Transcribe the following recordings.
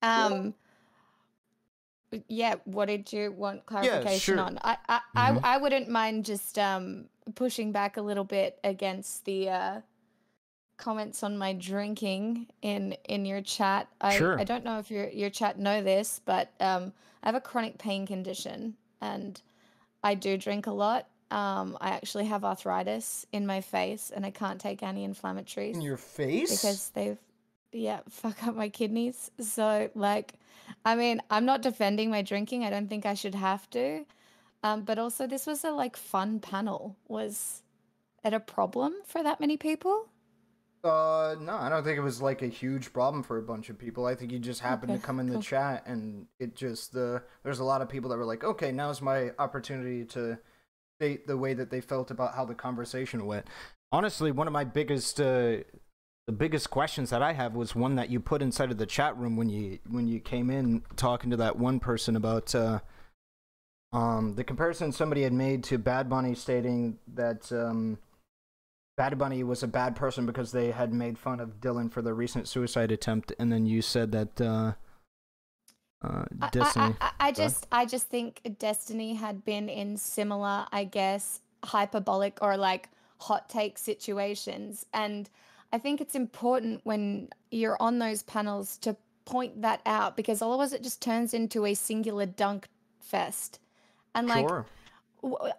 Um, yeah, what did you want Yeah, clarification sure. on? I wouldn't mind just pushing back a little bit against the comments on my drinking in your chat. I Sure. don't know if your chat know this, but I have a chronic pain condition and I do drink a lot. I actually have arthritis in my face and I can't take In anti-inflammatories your face? because they've, yeah, fuck up my kidneys. So like, I mean, I'm not defending my drinking. I don't think I should have to. But also this was a like fun panel. Was it a problem for that many people? No, I don't think it was like a huge problem for a bunch of people. I think you just happened to Okay, come in the cool. chat and it just there's a lot of people that were like, okay, now's my opportunity to state the way that they felt about how the conversation went. Honestly, one of my biggest the biggest questions that I have was one that you put inside of the chat room when you came in talking to that one person about the comparison somebody had made to Bad Bunny stating that Bad Bunny was a bad person because they had made fun of Dylan for the recent suicide attempt, and then you said that Destiny. I just think Destiny had been in similar, I guess, hyperbolic or like hot take situations. And I think it's important when you're on those panels to point that out because otherwise it just turns into a singular dunk fest. And like, Sure.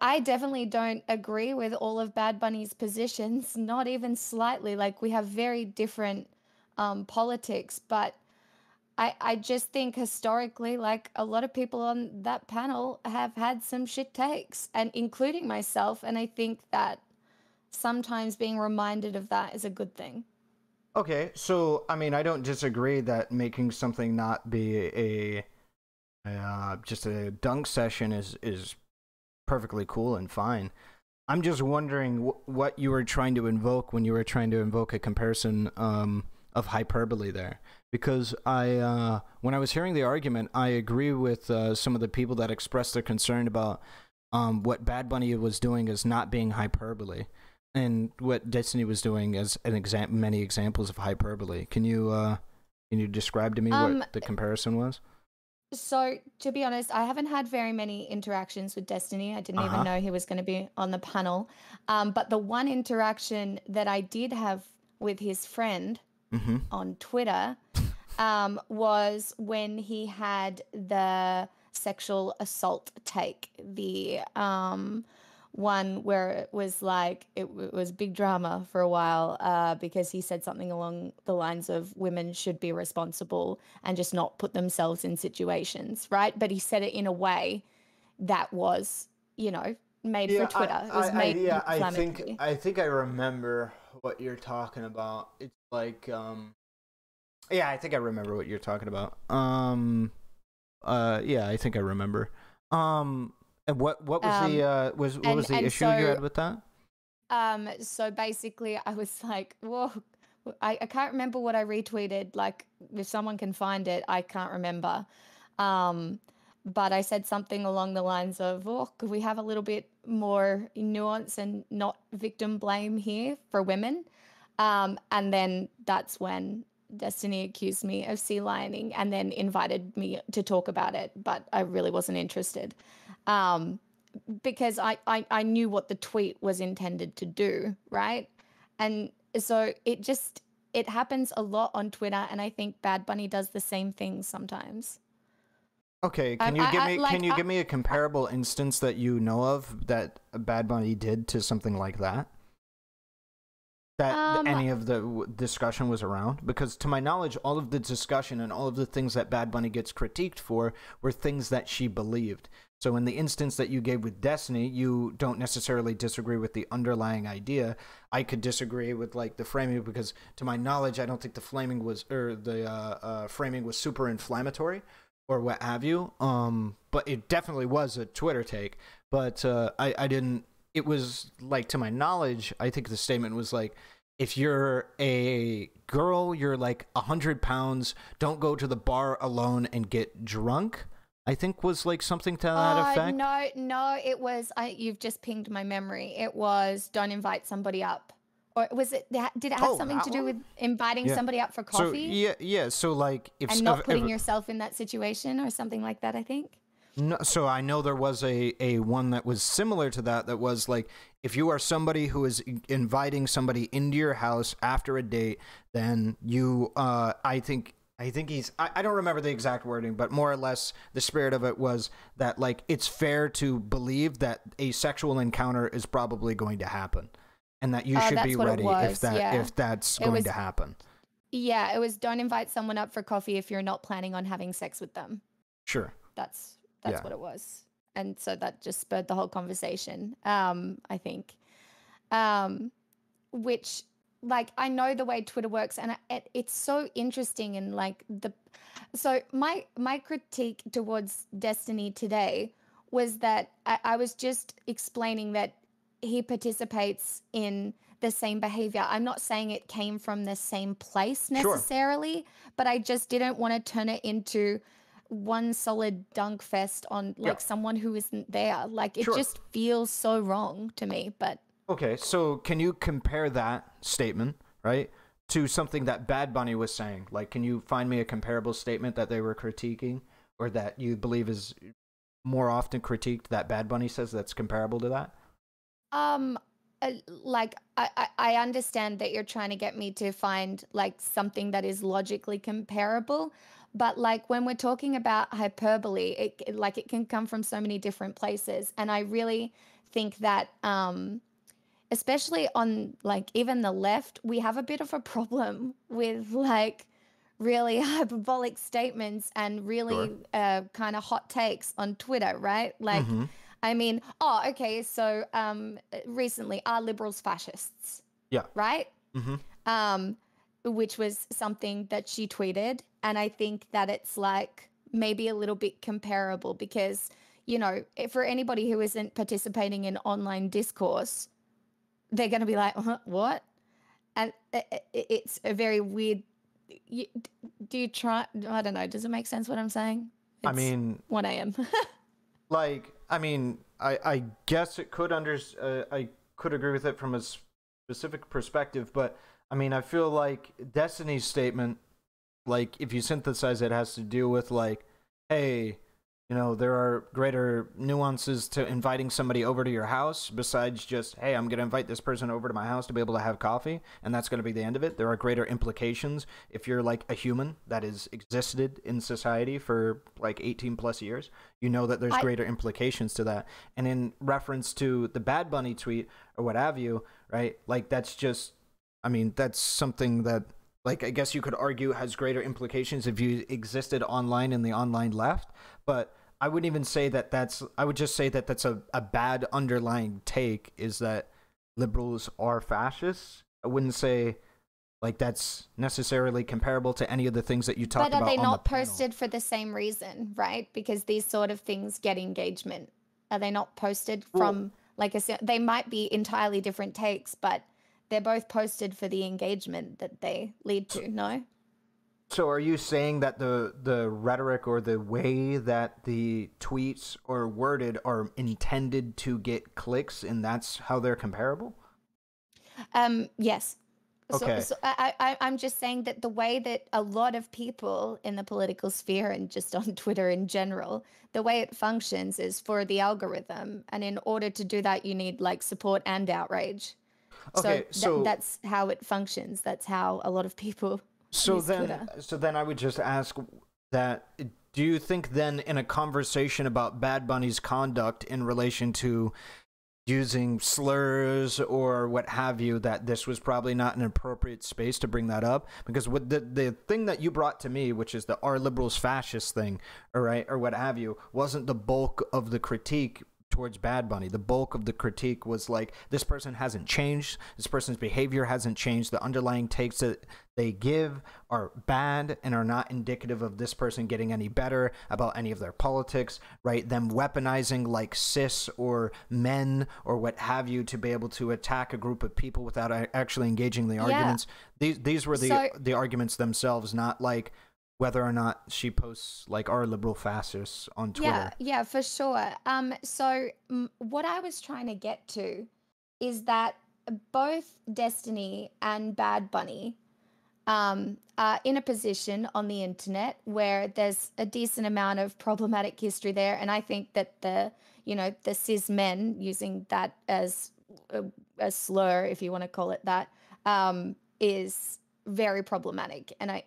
I definitely don't agree with all of Bad Bunny's positions, not even slightly. Like, we have very different politics, but I just think historically, like a lot of people on that panel have had some shit takes, and including myself. And I think that sometimes being reminded of that is a good thing. Okay, so I mean, I don't disagree that making something not be just a dunk session is perfectly cool and fine. I'm just wondering what you were trying to invoke when you were trying to invoke a comparison of hyperbole there. Because when I was hearing the argument, I agree with some of the people that expressed their concern about what Bad Bunny was doing as not being hyperbole, and what Destiny was doing as many examples of hyperbole. Can you describe to me what Um, the comparison was? so to be honest, I haven't had very many interactions with Destiny. I didn't Uh even huh. know he was going to be on the panel. But the one interaction that I did have with his friend Mm-hmm. on Twitter was when he had the sexual assault take, the one where it was like it was big drama for a while because he said something along the lines of women should be responsible and just not put themselves in situations, right? But he said it in a way that was, you know, made for Yeah, Twitter. It was made yeah, inflammatory. I think I remember what you're talking about. It's like, yeah, I think I remember what you're talking about. Yeah, I think I remember. And what was the Um, what was the and issue you so had with that? So basically, I was like, whoa, I can't remember what I retweeted. Like, if someone can find it, I can't remember. Um, but I said something along the lines of, oh, could we have a little bit more nuance and not victim blame here for women? And then that's when Destiny accused me of sea lining and then invited me to talk about it, but I really wasn't interested. Um, because I knew what the tweet was intended to do, right? And so it happens a lot on Twitter, and I think Bad Bunny does the same thing sometimes. Okay, I can like you give me a I, comparable instance that you know of that Bad Bunny did to something like that? That um any of the discussion was around? Because to my knowledge, all of the discussion and all of the things that Bad Bunny gets critiqued for were things that she believed. So in the instance that you gave with Destiny, you don't necessarily disagree with the underlying idea. I could disagree with like the framing because to my knowledge, I don't think the flaming was or the framing was super inflammatory or what have you. But it definitely was a Twitter take. But I didn't. It was like to my knowledge, I think the statement was like, if you're a girl, you're like 100 pounds. Don't go to the bar alone and get drunk. I think was like something to that effect. no, it was you've just pinged my memory. It was don't invite somebody up Or was it? Did it have something to do with inviting somebody out for coffee? So yeah. So like, if and not putting yourself in that situation or something like that, I think. No, so I know there was a one that was similar to that. That was like, if you are somebody who is inviting somebody into your house after a date, then you, I think I don't remember the exact wording, but more or less the spirit of it was that, like, it's fair to believe that a sexual encounter is probably going to happen, and that you should be ready if that's going to happen. Yeah, it was, don't invite someone up for coffee if you're not planning on having sex with them. Sure. That's what it was. And so that just spurred the whole conversation, I think. Which, like, I know the way Twitter works, and it's so interesting. And like so my critique towards Destiny today was that I was just explaining that he participates in the same behavior. I'm not saying it came from the same place necessarily, but I just didn't want to turn it into one solid dunk fest on like someone who isn't there. Like, it just feels so wrong to me. But okay, so can you compare that statement, right, to something that Bad Bunny was saying? Like, can you find me a comparable statement that they were critiquing, or that you believe is more often critiqued that Bad Bunny says that's comparable to that? Like, I understand that you're trying to get me to find like something that is logically comparable, but like when we're talking about hyperbole, it can come from so many different places. And I really think that especially on like even the left, we have a bit of a problem with like really hyperbolic statements and really kind of hot takes on Twitter, right? Like, I mean, okay, so recently, are liberals fascists? Yeah. Right? Which was something that she tweeted. And I think that it's like maybe a little bit comparable because, you know, for anybody who isn't participating in online discourse, they're going to be like, what? And it's a very weird. Do you try? I don't know. Does it make sense what I'm saying? It's 1 a.m. Like, I mean, I guess it could I could agree with it from a specific perspective, but I mean, I feel like Destiny's statement, like, if you synthesize it, has to do with like, hey, you know, there are greater nuances to inviting somebody over to your house besides just, hey, I'm going to invite this person over to my house to be able to have coffee, and that's going to be the end of it. There are greater implications if you're like a human that has existed in society for like 18 plus years. You know that there's greater implications to that. And in reference to the Bad Bunny tweet or what have you, right? Like, that's just, I mean, that's something that, like, I guess you could argue has greater implications if you existed online in the online left. But I wouldn't even say that I would just say that that's a bad underlying take, is that liberals are fascists. I wouldn't say like that's necessarily comparable to any of the things that you talked about on the panel. But are they not posted for the same reason, right? Because these sort of things get engagement. Are they not posted from they might be entirely different takes, but they're both posted for the engagement that they lead to, no? So are you saying that the rhetoric or the way that the tweets are worded are intended to get clicks, and that's how they're comparable? Yes. Okay. So I'm just saying that the way that a lot of people in the political sphere and just on Twitter in general, the way it functions is for the algorithm. And in order to do that, you need like support and outrage. Okay, so that's how it functions. That's how a lot of people use Twitter. So then I would just ask that, do you think then in a conversation about Bad Bunny's conduct in relation to using slurs or what have you, that this was probably not an appropriate space to bring that up? Because with the thing that you brought to me, which is the "are liberals fascist" thing, all right, or what have you, wasn't the bulk of the critique towards Bad Bunny. The bulk of the critique was like, this person hasn't changed, this person's behavior hasn't changed, the underlying takes that they give are bad and are not indicative of this person getting any better about any of their politics, right? Them weaponizing like cis or men or what have you to be able to attack a group of people without actually engaging the arguments. These were the arguments themselves, not like whether or not she posts like "are liberal fascists" on Twitter. Yeah, for sure. So what I was trying to get to is that both Destiny and Bad Bunny are in a position on the internet where there's a decent amount of problematic history there, and I think that the cis men, using that as a slur, if you want to call it that, is very problematic, and I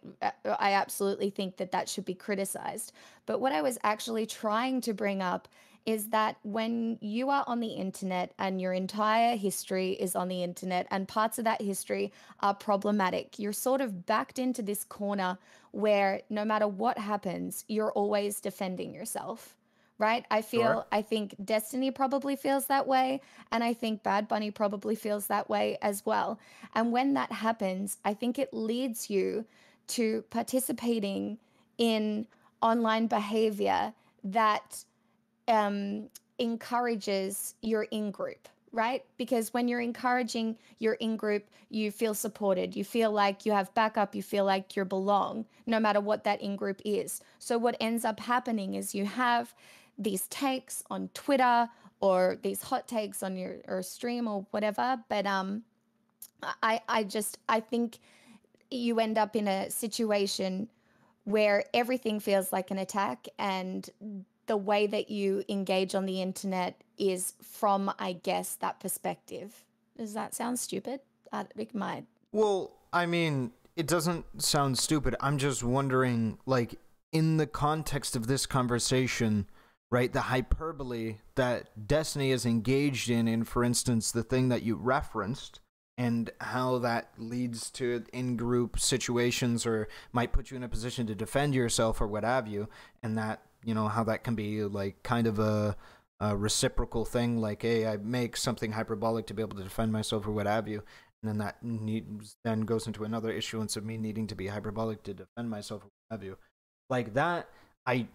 absolutely think that that should be criticized. But what I was actually trying to bring up is that when you are on the internet and your entire history is on the internet and parts of that history are problematic, you're sort of backed into this corner where no matter what happens, you're always defending yourself. Right? Sure. I think Destiny probably feels that way, and I think Bad Bunny probably feels that way as well. And when that happens, I think it leads you to participating in online behavior that encourages your in group, right? Because when you're encouraging your in group, you feel supported, you feel like you have backup, you feel like you belong, no matter what that in group is. So, what ends up happening is you have these takes on Twitter or these hot takes on your or stream or whatever. But I think you end up in a situation where everything feels like an attack, and the way that you engage on the internet is from, I guess, that perspective. Does that sound stupid? It might. Well, I mean, it doesn't sound stupid. I'm just wondering, like, in the context of this conversation, right, the hyperbole that Destiny is engaged in, for instance, the thing that you referenced, and how that leads to in-group situations or might put you in a position to defend yourself or what have you, and that, you know, how that can be, like, kind of a reciprocal thing, like, hey, I make something hyperbolic to be able to defend myself or what have you, and then that then goes into another issuance of me needing to be hyperbolic to defend myself or what have you. Like that, I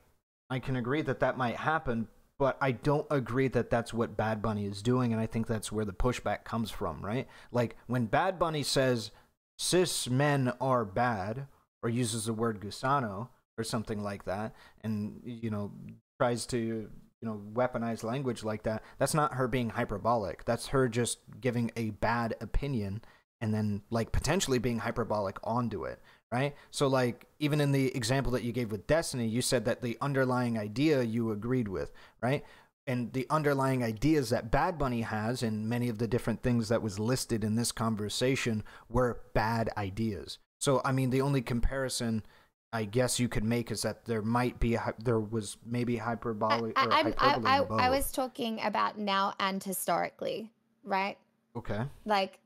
can agree that that might happen, but I don't agree that that's what Bad Bunny is doing, and I think that's where the pushback comes from, right? Like, when Bad Bunny says cis men are bad, or uses the word gusano, or something like that, and, you know, tries to, you know, weaponize language like that, that's not her being hyperbolic. That's her just giving a bad opinion, and then, like, potentially being hyperbolic onto it. Right? So, like, even in the example that you gave with Destiny, you said that the underlying idea you agreed with, right? And the underlying ideas that Bad Bunny has and many of the different things that was listed in this conversation were bad ideas. So, I mean, the only comparison I guess you could make is that there was maybe hyperbole or hyperbole in both. I was talking about now and historically, right? Okay. Like,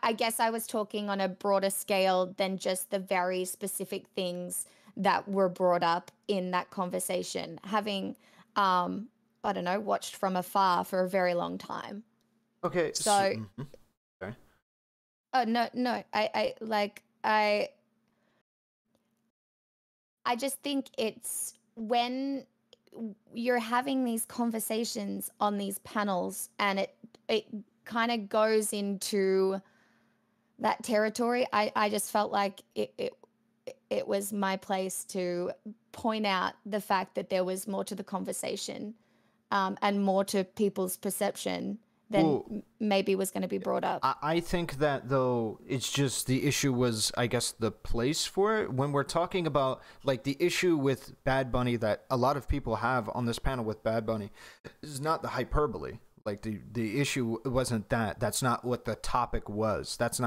I guess I was talking on a broader scale than just the very specific things that were brought up in that conversation, having, I don't know, watched from afar for a very long time. Okay. So, Sorry. Oh, no, I just think it's when you're having these conversations on these panels and it kind of goes into that territory. I just felt like it was my place to point out the fact that there was more to the conversation, and more to people's perception than maybe was going to be brought up. I think that, though, it's just the issue was, I guess, the place for it. When we're talking about, like, the issue with Bad Bunny that a lot of people have on this panel with Bad Bunny is not the hyperbole. Like, the issue wasn't that. That's not what the topic was. That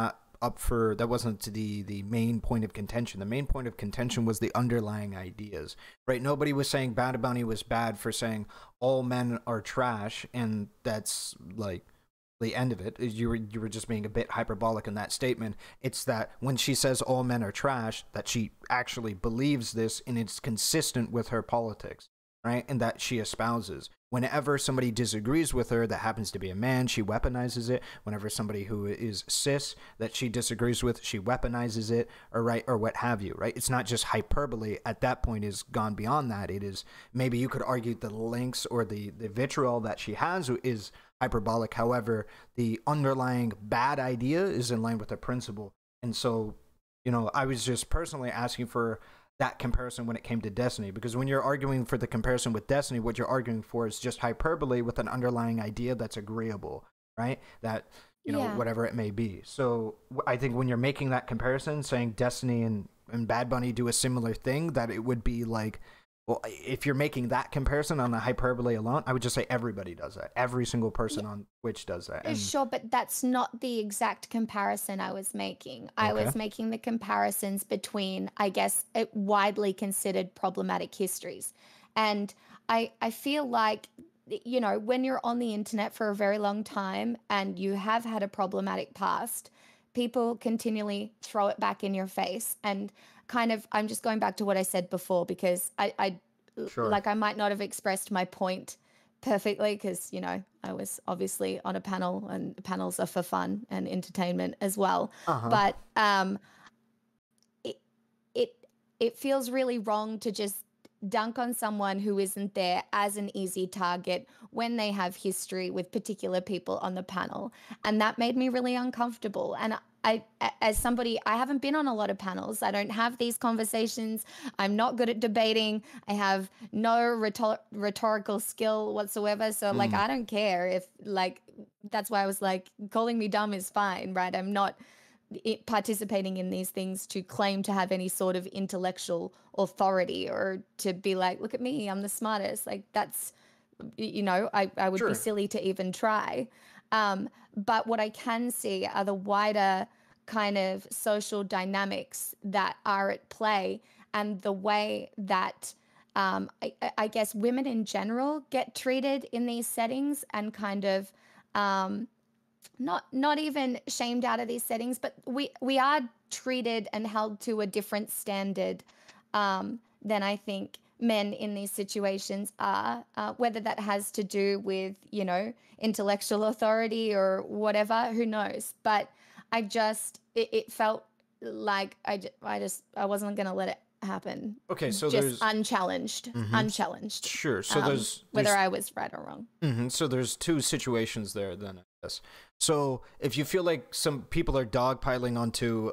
wasn't the main point of contention. The main point of contention was the underlying ideas, right? Nobody was saying Bad Bunny was bad for saying all men are trash, and that's, like, the end of it. You were just being a bit hyperbolic in that statement. It's that when she says all men are trash, that she actually believes this, and it's consistent with her politics, right? And that she espouses. Whenever somebody disagrees with her that happens to be a man, she weaponizes it. Whenever somebody who is cis that she disagrees with, she weaponizes it, or what have you, right? It's not just hyperbole. At that point, is gone beyond that. It is, maybe you could argue the links or the vitriol that she has is hyperbolic. However, the underlying bad idea is in line with the principle. And so, you know, I was just personally asking for that comparison when it came to Destiny, because when you're arguing for the comparison with Destiny, what you're arguing for is just hyperbole with an underlying idea that's agreeable, right? That, Yeah. whatever it may be. So I think when you're making that comparison, saying Destiny and Bad Bunny do a similar thing, that it would be like, well, if you're making that comparison on the hyperbole alone, I would just say everybody does that. Every single person on Twitch does that. And, Sure, but that's not the exact comparison I was making. I okay. was making the comparisons between, I guess, widely considered problematic histories. And I feel like, when you're on the internet for a very long time and you have had a problematic past, people continually throw it back in your face. And kind of, I'm just going back to what I said before because Sure. I might not have expressed my point perfectly because I was obviously on a panel and panels are for fun and entertainment as well. Uh-huh. But it it it feels really wrong to just dunk on someone who isn't there as an easy target when they have history with particular people on the panel, and that made me really uncomfortable. And as somebody, I haven't been on a lot of panels. I don't have these conversations. I'm not good at debating. I have no rhetorical skill whatsoever. So like, I don't care if like, that's why I was like, calling me dumb is fine, right? I'm not participating in these things to claim to have any sort of intellectual authority or to be like, look at me, I'm the smartest. Like that's, I would be Sure. silly to even try. But what I can see are the wider kind of social dynamics that are at play and the way that I guess women in general get treated in these settings and kind of not even shamed out of these settings, but we are treated and held to a different standard than I think men in these situations are, whether that has to do with intellectual authority or whatever, who knows. But it felt like I wasn't gonna let it happen. Okay, so Just there's unchallenged. sure. So Whether I was right or wrong. So there's two situations there then, I guess. So if you feel like some people are dogpiling onto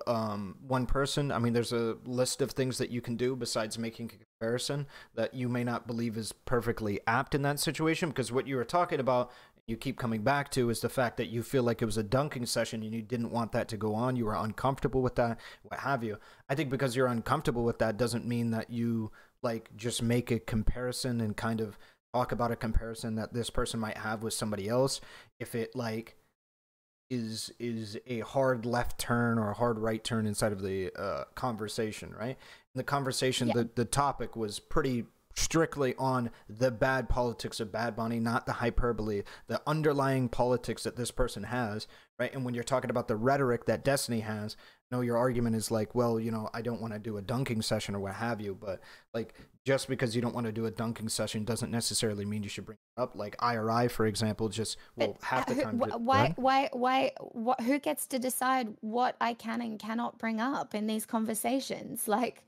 one person, I mean, there's a list of things that you can do besides making a comparison that you may not believe is perfectly apt in that situation, because what you were talking about, you keep coming back to, is the fact that you feel like it was a dunking session and you didn't want that to go on. You were uncomfortable with that, what have you. I think because you're uncomfortable with that doesn't mean that you like just make a comparison and kind of talk about a comparison that this person might have with somebody else if it like is a hard left turn or a hard right turn inside of the conversation, right? In the conversation, Yeah. the topic was pretty strictly on the bad politics of Bad Bunny, not the hyperbole, the underlying politics that this person has, right? And when you're talking about the rhetoric that Destiny has, your argument is like, well, I don't want to do a dunking session or what have you, but like just because you don't want to do a dunking session doesn't necessarily mean you should bring it up. Like IRI, for example, just half the time. Who gets to decide what I can and cannot bring up in these conversations? Like,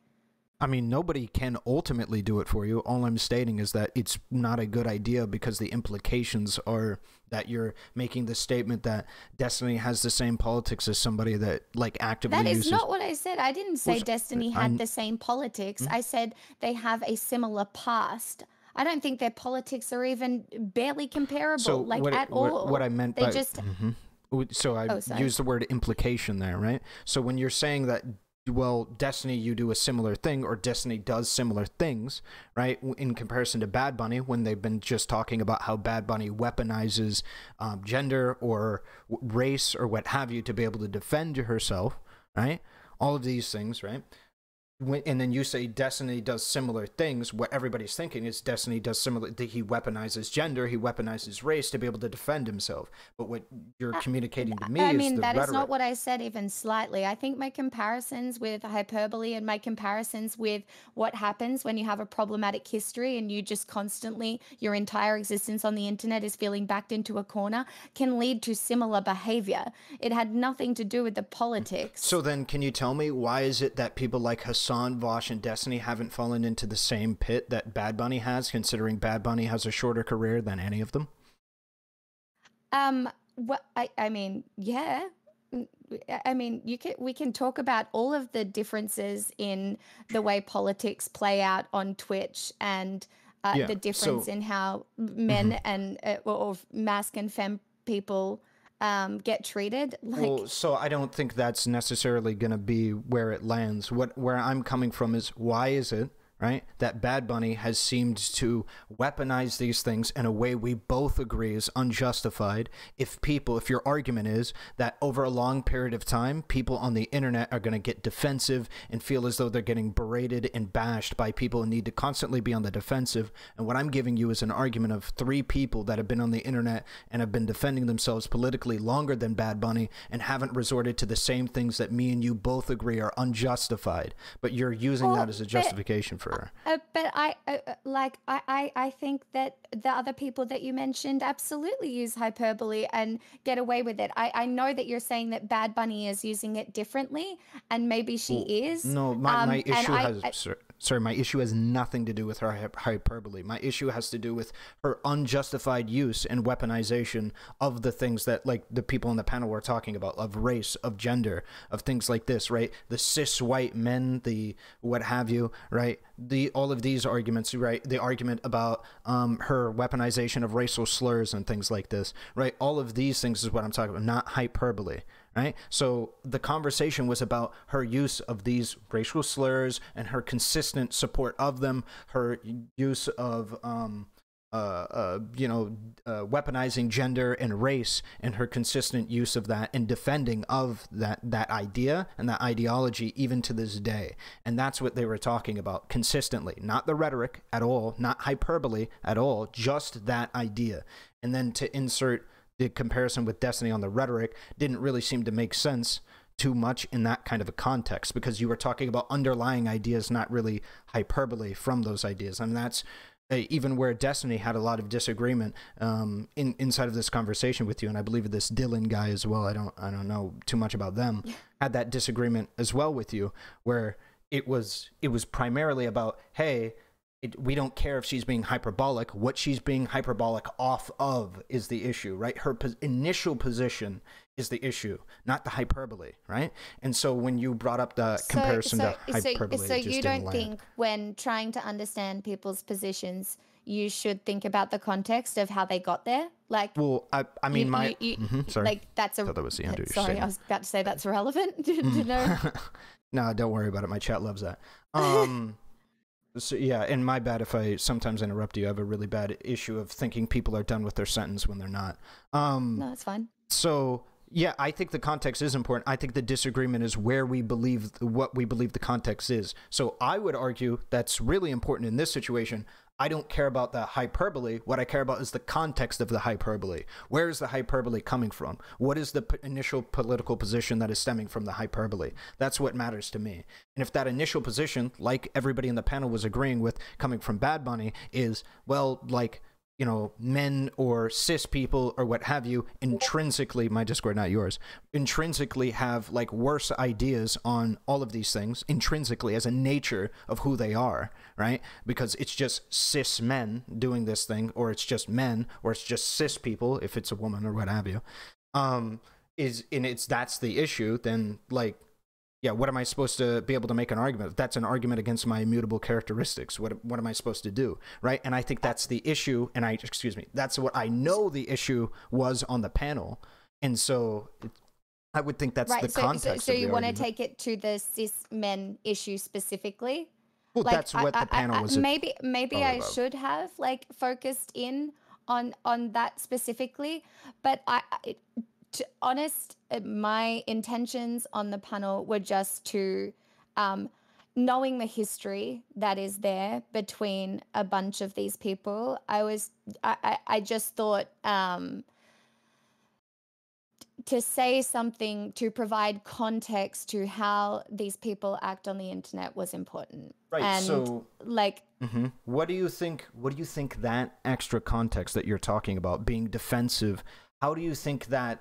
I mean, nobody can ultimately do it for you. All I'm stating is that it's not a good idea because the implications are that you're making the statement that Destiny has the same politics as somebody that like actively that is uses. not what I said. I didn't say Well, Destiny had the same politics. I said they have a similar past. I don't think their politics are even barely comparable, So at all. what I meant They by just so I sorry. used the word implication there, right? So when you're saying that, well, Destiny, you do a similar thing, or Destiny does similar things, right? In comparison to Bad Bunny, when they've been just talking about how Bad Bunny weaponizes gender or race or what have you to be able to defend herself, right? All of these things, right? And then you say Destiny does similar things, what everybody's thinking is Destiny does similar. He weaponizes gender, he weaponizes race to be able to defend himself. But what you're communicating to me I is mean, the that rhetoric. is not what I said even slightly. I think my comparisons with hyperbole and my comparisons with what happens when you have a problematic history and you just constantly, your entire existence on the internet is feeling backed into a corner, can lead to similar behavior. It had nothing to do with the politics. So then can you tell me why is it that people like Hassan, Vaush, and Destiny haven't fallen into the same pit that Bad Bunny has, considering Bad Bunny has a shorter career than any of them? What I mean, yeah. I mean, we can talk about all of the differences in the way politics play out on Twitch and Yeah. the difference in how men and or masc and femme people get treated. Like, well, so I don't think that's necessarily going to be where it lands. Where I'm coming from is, why is it, right, that Bad Bunny has seemed to weaponize these things in a way we both agree is unjustified? If your argument is that over a long period of time, people on the internet are going to get defensive and feel as though they're getting berated and bashed by people and need to constantly be on the defensive, and what I'm giving you is an argument of 3 people that have been on the internet and have been defending themselves politically longer than Bad Bunny and haven't resorted to the same things that me and you both agree are unjustified, but you're using that as a justification for her. But I think that the other people that you mentioned absolutely use hyperbole and get away with it. I know that you're saying that Bad Bunny is using it differently, and maybe she is. No, my issue my issue has nothing to do with her hyperbole. My issue has to do with her unjustified use and weaponization of the things that, like, the people on the panel were talking about, of race, of gender, of things like this, right? The cis white men, the what have you, right? All of these arguments, right? The argument about her weaponization of racial slurs and things like this, right? All of these things is what I'm talking about, not hyperbole. Right? So the conversation was about her use of these racial slurs and her consistent support of them, her use of, weaponizing gender and race, and her consistent use of that and defending of that idea and that ideology even to this day. And that's what they were talking about consistently, not the rhetoric at all, not hyperbole at all, just that idea. And then to insert the comparison with Destiny on the rhetoric didn't really seem to make sense too much in that kind of a context, because you were talking about underlying ideas, not really hyperbole from those ideas. And that's even where Destiny had a lot of disagreement inside of this conversation with you, and I believe this Dylan guy as well, I don't know too much about them, had that disagreement as well with you, where it was primarily about, hey, we don't care if she's being hyperbolic. What she's being hyperbolic off of is the issue, right? Her initial position is the issue, not the hyperbole, right? And so when you brought up the comparison to hyperbole, so you don't think when trying to understand people's positions, you should think about the context of how they got there? Like, well, I mean, sorry, like that's I thought that was the end of your sorry, statement. I was about to say that's relevant to know. No, don't worry about it. My chat loves that. So, yeah, and my bad if I sometimes interrupt you. I have a really bad issue of thinking people are done with their sentence when they're not. No, it's fine. So, yeah, I think the context is important. I think the disagreement is where we believe, what we believe the context is. So I would argue that's really important in this situation. I don't care about the hyperbole. What I care about is the context of the hyperbole. Where is the hyperbole coming from? What is the initial political position that is stemming from the hyperbole? That's what matters to me. And if that initial position, like everybody in the panel was agreeing with, coming from Bad Bunny, is, well, like, you know, men or cis people or what have you, intrinsically, my Discord, not yours, intrinsically have like worse ideas on all of these things, intrinsically as a nature of who they are, right? Because it's just cis men doing this thing, or it's just men, or it's just cis people, if it's a woman or what have you, that's the issue, then like, yeah, what am I supposed to be able to make an argument? If that's an argument against my immutable characteristics, what am I supposed to do, right? And I think that's the issue, and that's what I know the issue was on the panel, and so I would think that's the context. So you want to take it to the cis men issue specifically? Well, like, that's what the panel was. Maybe I should have like focused in on that specifically, but to honest, my intentions on the panel were just to, knowing the history that is there between a bunch of these people, I just thought to say something to provide context to how these people act on the internet was important. Right. And so, like, what do you think that extra context that you're talking about, being defensive, how do you think that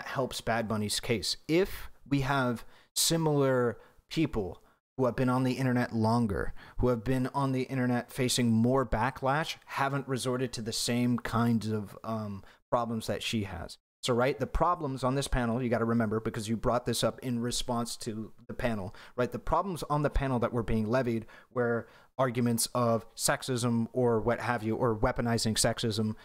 helps Bad Bunny's case? If we have similar people who have been on the internet longer, who have been on the internet facing more backlash, haven't resorted to the same kinds of problems that she has, So, right, the problems on this panel, you got to remember, because you brought this up in response to the panel, right? The problems on the panel that were being levied were arguments of sexism or what have you, or weaponizing sexism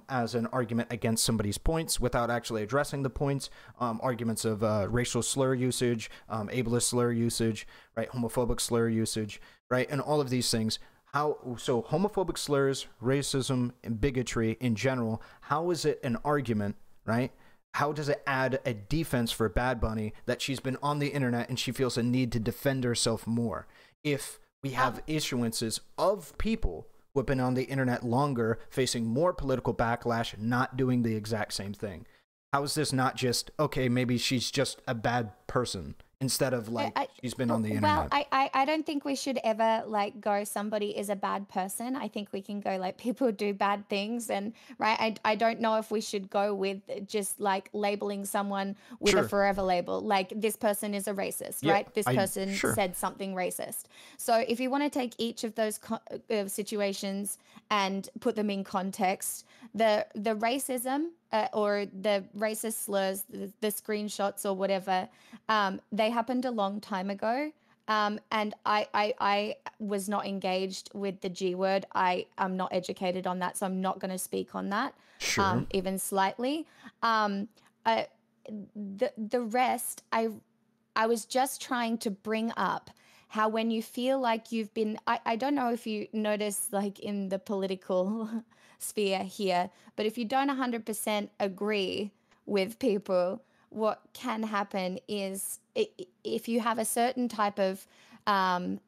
as an argument against somebody's points without actually addressing the points, arguments of racial slur usage, ableist slur usage, right, homophobic slur usage, right, and all of these things. So homophobic slurs, racism, and bigotry in general, how is it an argument, right? How does it add a defense for Bad Bunny that she's been on the internet and she feels a need to defend herself more? If we have issuances of people who have been on the internet longer, facing more political backlash, not doing the exact same thing, how is this not just, okay, maybe she's just a bad person, instead of like she's been on the internet? Well, I don't think we should ever like go somebody is a bad person. I think we can go like people do bad things, and right. I don't know if we should go with just like labeling someone with a forever label, like this person is a racist, right? This person said something racist. So if you want to take each of those situations and put them in context, the racism or the racist slurs, the screenshots or whatever, they happened a long time ago. And I was not engaged with the G word. I am not educated on that, so I'm not going to speak on that, even slightly. The rest, I was just trying to bring up how when you feel like you've been, I don't know if you notice like in the political sphere here, but if you don't 100% agree with people, what can happen is if you have a certain type of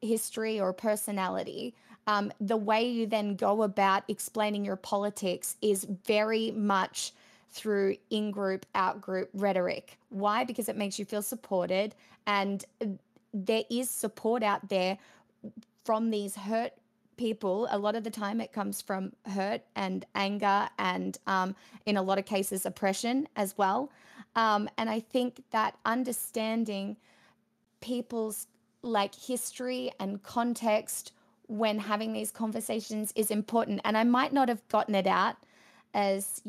history or personality, the way you then go about explaining your politics is very much through in-group, out-group rhetoric. Why? Because it makes you feel supported, and there is support out there from these hurt people. A lot of the time it comes from hurt and anger and in a lot of cases oppression as well. And I think that understanding people's like history and context when having these conversations is important. And I might not have gotten it out as,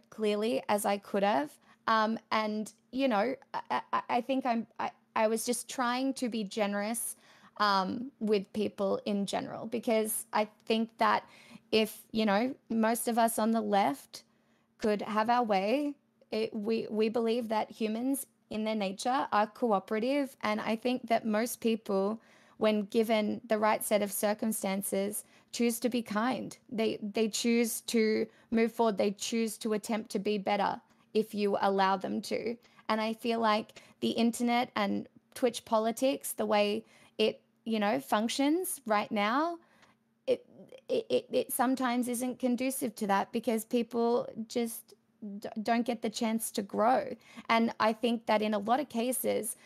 clearly as I could have. And, I think I was just trying to be generous with people in general, because I think that if, most of us on the left could have our way, we believe that humans in their nature are cooperative. And I think that most people, when given the right set of circumstances, choose to be kind. They choose to move forward. They choose to attempt to be better if you allow them to. And I feel like the internet and Twitch politics, the way it, functions right now, it sometimes isn't conducive to that, because people just don't get the chance to grow. And I think that in a lot of cases,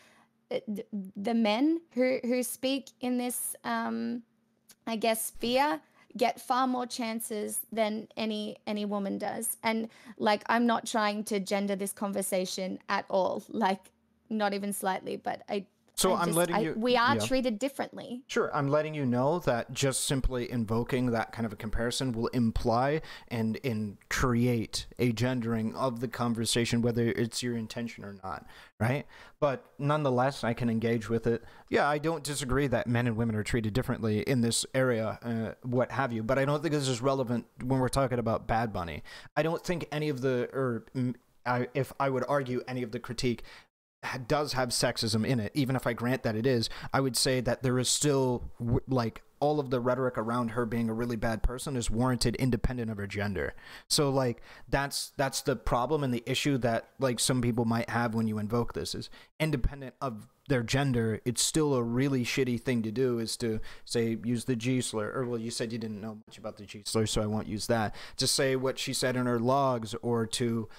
the men who speak in this, I guess, sphere get far more chances than any woman does. And like, I'm not trying to gender this conversation at all, like not even slightly, but we are treated differently. Sure, I'm letting you know that just simply invoking that kind of a comparison will imply and create a gendering of the conversation, whether it's your intention or not, right? But nonetheless, I can engage with it. Yeah, I don't disagree that men and women are treated differently in this area, what have you, but I don't think this is relevant when we're talking about Bad Bunny. I don't think any of if I would argue any of the critique does have sexism in it. Even if I grant that it is, I would say that there is still like all of the rhetoric around her being a really bad person is warranted independent of her gender. So like that's the problem and the issue that like some people might have when you invoke this is independent of their gender. It's still a really shitty thing to do, is to say use the G slur, or well, you said you didn't know much about the G slur, so I won't use that. To say what she said in her logs, or to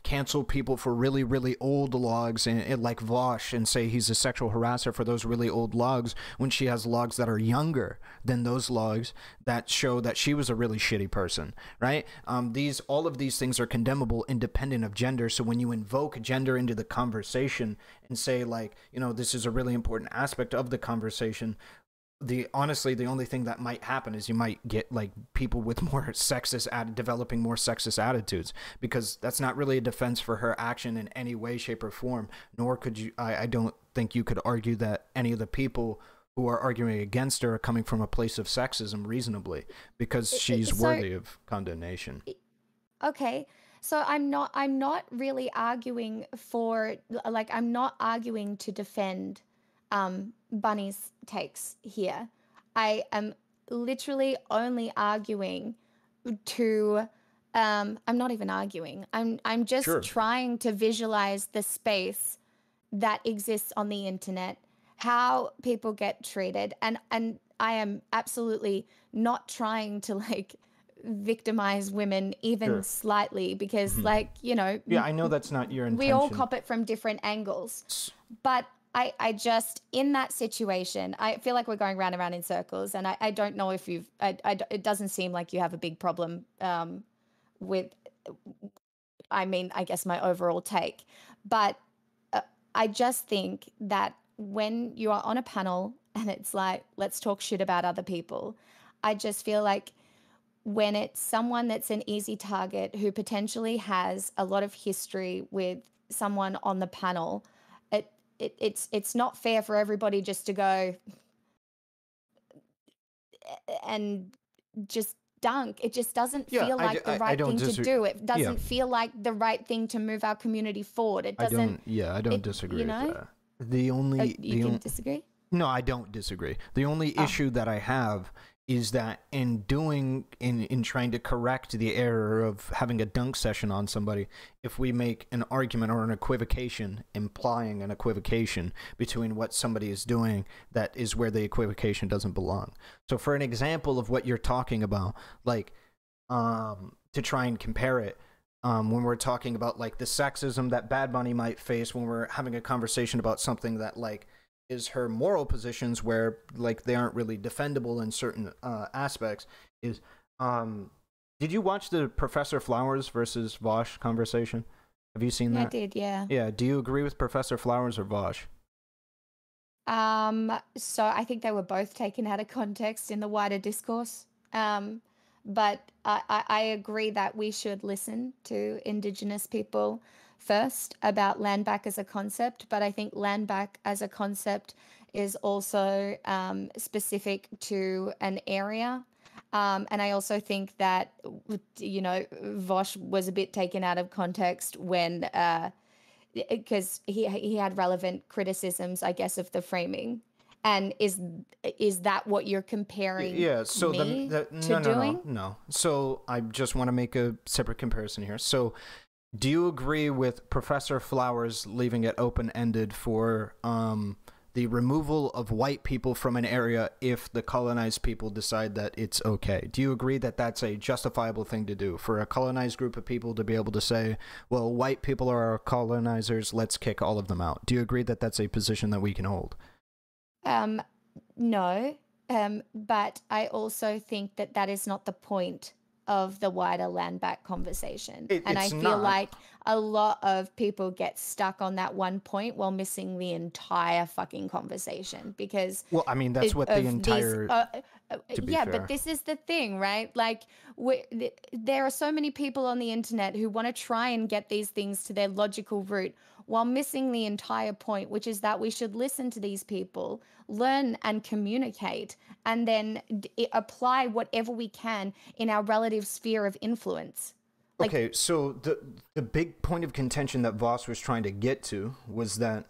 cancel people for really, really old logs and like Vaush, and say he's a sexual harasser for those really old logs when she has logs that are younger than those logs that show that she was a really shitty person, right? All of these things are condemnable independent of gender. So when you invoke gender into the conversation and say like, this is a really important aspect of the conversation, honestly, the only thing that might happen is you might get like people with more developing more sexist attitudes, because that's not really a defense for her action in any way, shape, or form. Nor could you. I don't think you could argue that any of the people who are arguing against her are coming from a place of sexism reasonably, because she's worthy of condemnation. Okay. So I'm not really arguing for, like, I'm not arguing to defend Bunny's takes here. I am literally only arguing to I'm not even arguing. I'm just Sure. trying to visualize the space that exists on the internet, how people get treated, and I am absolutely not trying to like victimize women even Sure. slightly, because like, Yeah, I know that's not your we all intention. cop it from different angles. But I just, in that situation, I feel like we're going round and round in circles, and I don't know if it doesn't seem like you have a big problem with, I guess, my overall take. But I just think that when you are on a panel and it's like, let's talk shit about other people, I just feel like when it's someone that's an easy target who potentially has a lot of history with someone on the panel, it's not fair for everybody just to go and just dunk. It just doesn't feel like the right thing to do. It doesn't feel like the right thing to move our community forward. It doesn't. I don't disagree with that. You can disagree? No, I don't disagree. The only issue that I have is that in trying to correct the error of having a dunk session on somebody, if we make an argument or an equivocation implying an equivocation between what somebody is doing, that is where the equivocation doesn't belong. So for an example of what you're talking about, like to try and compare it, when we're talking about like the sexism that Bad Bunny might face when we're having a conversation about something that like is her moral positions, where like they aren't really defendable in certain aspects, is did you watch the Professor Flowers versus Vaush conversation? Have you seen that? I did, yeah. Yeah, do you agree with Professor Flowers or Vaush? So I think they were both taken out of context in the wider discourse. But I agree that we should listen to Indigenous people first about land back as a concept, but I think land back as a concept is also specific to an area. And I also think that, Vaush was a bit taken out of context when, because he had relevant criticisms, I guess, of the framing. And is that what you're comparing? Yeah. So me to doing? No. So I just want to make a separate comparison here. So, do you agree with Professor Flowers leaving it open-ended for the removal of white people from an area if the colonized people decide that it's okay? Do you agree that that's a justifiable thing to do for a colonized group of people to be able to say, well, white people are our colonizers, let's kick all of them out? Do you agree that that's a position that we can hold? No. But I also think that that is not the point of the wider land back conversation. And I feel like a lot of people get stuck on that one point while missing the entire fucking conversation, because well, I mean, that's what the entire fair. But this is the thing, right? Like, there are so many people on the internet who want to try and get these things to their logical root while missing the entire point, which is that we should listen to these people, learn and communicate, and then apply whatever we can in our relative sphere of influence. Like, okay, so the big point of contention that Vaush was trying to get to was that,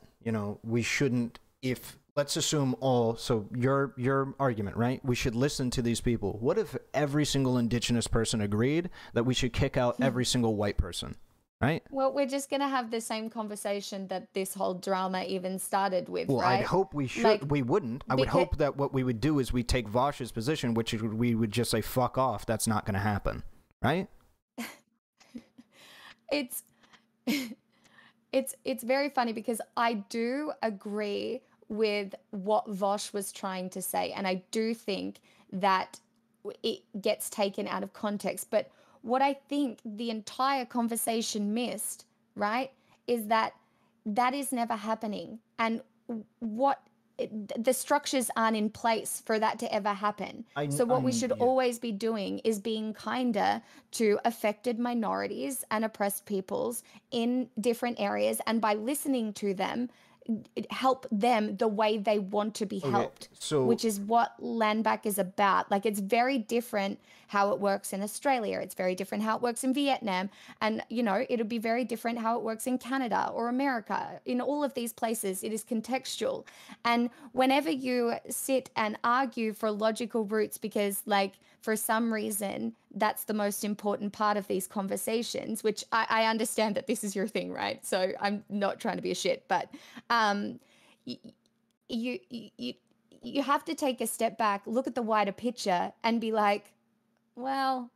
we shouldn't, if let's assume so your argument, right? We should listen to these people. What if every single indigenous person agreed that we should kick out every single white person? Right? Well, we're just going to have the same conversation that this whole drama even started with, well, right? I'd hope we should. Like, we wouldn't. I would hope that what we would do is we take Vaush's position, which is we would just say, fuck off. That's not going to happen. Right? It's very funny because I do agree with what Vaush was trying to say. And I do think that it gets taken out of context. But what I think the entire conversation missed, right, is that is never happening. And what the structures aren't in place for that to ever happen. So what we should always be doing is being kinder to affected minorities and oppressed peoples in different areas, and by listening to them, help them the way they want to be helped, which is what land back is about. Like, it's very different how it works in Australia. It's very different how it works in Vietnam. And, you know, it'll be very different how it works in Canada or America. In all of these places, it is contextual. And whenever you sit and argue for logical roots, because, like, for some reason, that's the most important part of these conversations, which I understand that this is your thing, right? So I'm not trying to be a shit, but you have to take a step back, look at the wider picture, and be like, well,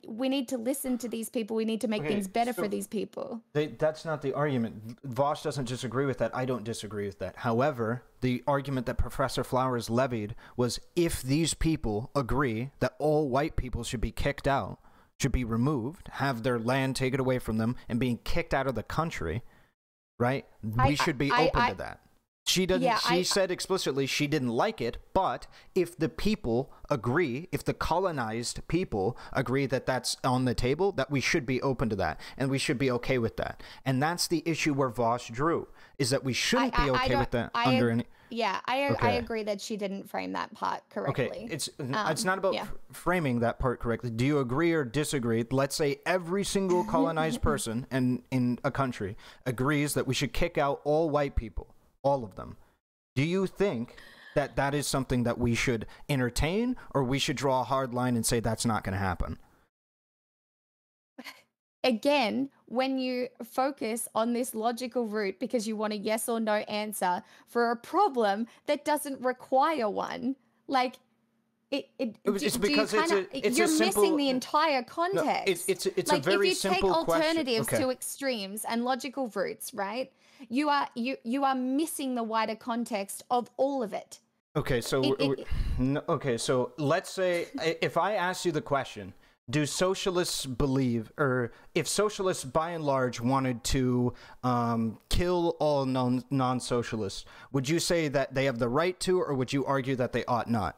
we need to listen to these people. We need to make things better for these people. That's not the argument. Vaush doesn't disagree with that. I don't disagree with that. However, the argument that Professor Flowers levied was, if these people agree that all white people should be kicked out, should be removed, have their land taken away from them, and being kicked out of the country, right? We should be open to that. She doesn't. Yeah, she said explicitly she didn't like it, but if the people agree, if the colonized people agree that that's on the table, that we should be open to that, and we should be okay with that. And that's the issue where Vaush drew, is that we shouldn't be okay with that under any. Yeah, I agree that she didn't frame that part correctly. Okay, it's not about framing that part correctly. Do you agree or disagree? Let's say every single colonized person in a country agrees that we should kick out all white people. All of them. Do you think that that is something that we should entertain, or we should draw a hard line and say that's not going to happen? Again, when you focus on this logical route because you want a yes or no answer for a problem that doesn't require one, like it's because you're missing the entire context. No, it's like, a very simple question. If you take alternatives to extremes and logical routes, right? You are missing the wider context of all of it. Okay, so so let's say if I ask you the question, do socialists believe, or if socialists by and large wanted to kill all non-socialists, would you say that they have the right to, or would you argue that they ought not?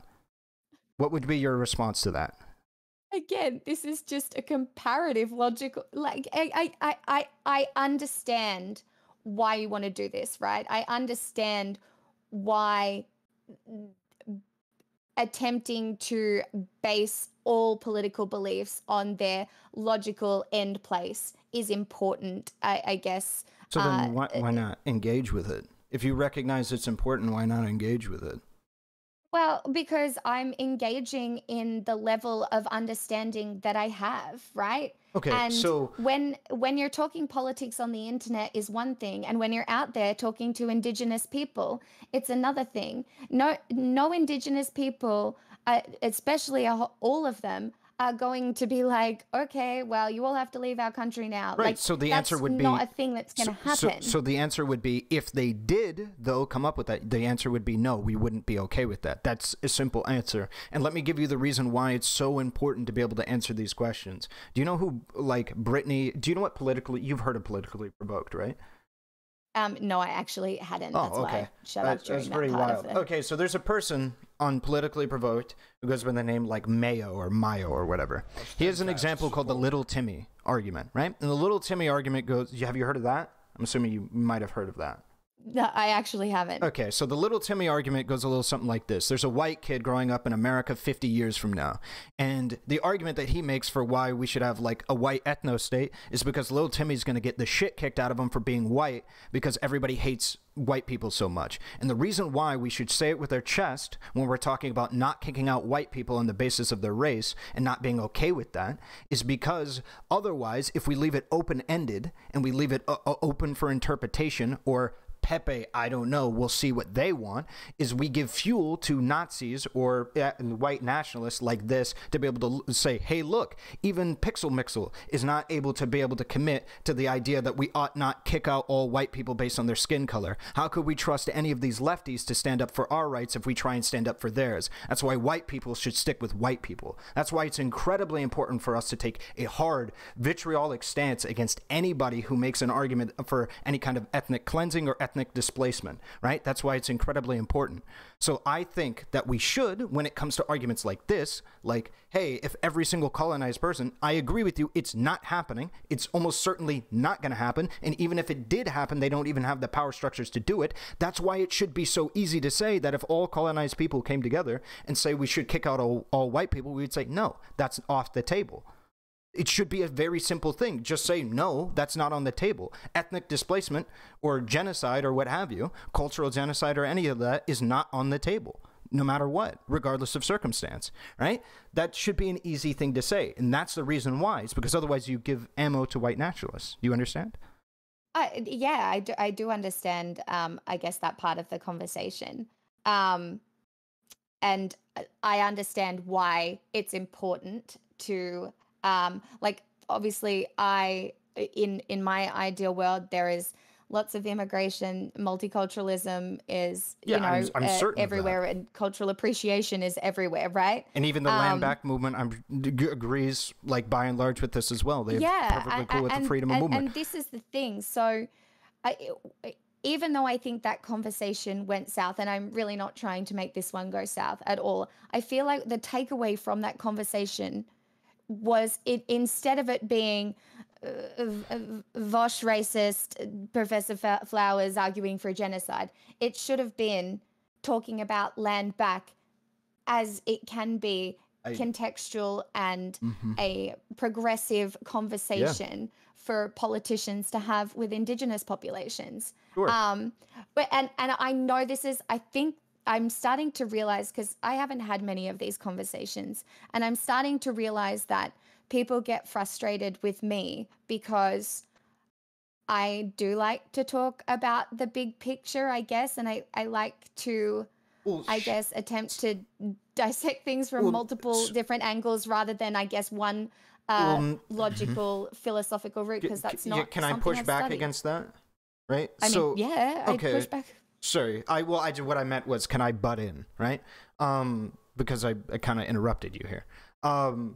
What would be your response to that? Again, this is just a comparative logical, like, I understand why you want to do this, right? I understand why attempting to base all political beliefs on their logical end place is important, I guess. So then why not engage with it? If you recognize it's important, why not engage with it? Well, because I'm engaging in the level of understanding that I have, right? Okay, and so when you're talking politics on the internet is one thing, and when you're out there talking to Indigenous people, it's another thing. No Indigenous people, especially all of them, are going to be like, okay, well, you all have to leave our country now. Right, like, so the answer would be... not a thing that's going to happen. So the answer would be, if they did, though, come up with that, the answer would be no, we wouldn't be okay with that. That's a simple answer. And let me give you the reason why it's so important to be able to answer these questions. Do you know who, like, Brittany... Do you know what politically... You've heard of Politically Provoked, right? No, I actually hadn't. That's why I shut up during that part of it. Okay, so there's a person on Politically Provoked who goes by the name like Mayo or whatever. He has an example called the Little Timmy argument, right? And the Little Timmy argument goes, have you heard of that? I'm assuming you might have heard of that. No, I actually haven't. Okay, so the Little Timmy argument goes a little something like this. There's a white kid growing up in America 50 years from now. And the argument that he makes for why we should have like a white ethno-state is because Little Timmy's going to get the shit kicked out of him for being white because everybody hates white people so much. And the reason why we should say it with our chest when we're talking about not kicking out white people on the basis of their race and not being okay with that is because otherwise, if we leave it open-ended and we leave it open for interpretation, or Pepe, I don't know, we'll see what they want, is we give fuel to Nazis or white nationalists like this to be able to say, hey, look, even Pixelsmixel is not able to commit to the idea that we ought not kick out all white people based on their skin color. How could we trust any of these lefties to stand up for our rights if we try and stand up for theirs? That's why white people should stick with white people. That's why it's incredibly important for us to take a hard, vitriolic stance against anybody who makes an argument for any kind of ethnic cleansing or ethnic ethnic displacement, right? That's why it's incredibly important. So I think that we should, when it comes to arguments like this, like, hey, if every single colonized person, I agree with you, it's not happening. It's almost certainly not going to happen. And even if it did happen, they don't even have the power structures to do it. That's why it should be so easy to say that if all colonized people came together and say we should kick out all white people, we would say, no, that's off the table. It should be a very simple thing. Just say, no, that's not on the table. Ethnic displacement or genocide or what have you, cultural genocide or any of that is not on the table, no matter what, regardless of circumstance, right? That should be an easy thing to say. And that's the reason why. It's because otherwise you give ammo to white nationalists. Do you understand? Yeah, I do understand, I guess, that part of the conversation. And I understand why it's important to... like, obviously, in my ideal world, there is lots of immigration, multiculturalism is, I'm certain everywhere, and cultural appreciation is everywhere, right? And even the land back movement agrees, like, by and large with this as well. They're perfectly cool with the freedom of movement. And this is the thing. So even though I think that conversation went south, and I'm really not trying to make this one go south at all, I feel like the takeaway from that conversation was it, instead of it being Vaush racist, Professor Flowers arguing for genocide, it should have been talking about land back as it can be contextual and a progressive conversation for politicians to have with Indigenous populations. Sure. But I know this is, I think, I'm starting to realize, because I haven't had many of these conversations, and I'm starting to realize that people get frustrated with me because I do like to talk about the big picture, I guess, and I like to, I guess, attempt to dissect things from multiple different angles rather than, I guess, one logical philosophical route, because that's not Can I push back against that? Right? I push back. Sorry, what I meant was, can I butt in, right? Because I kind of interrupted you here. So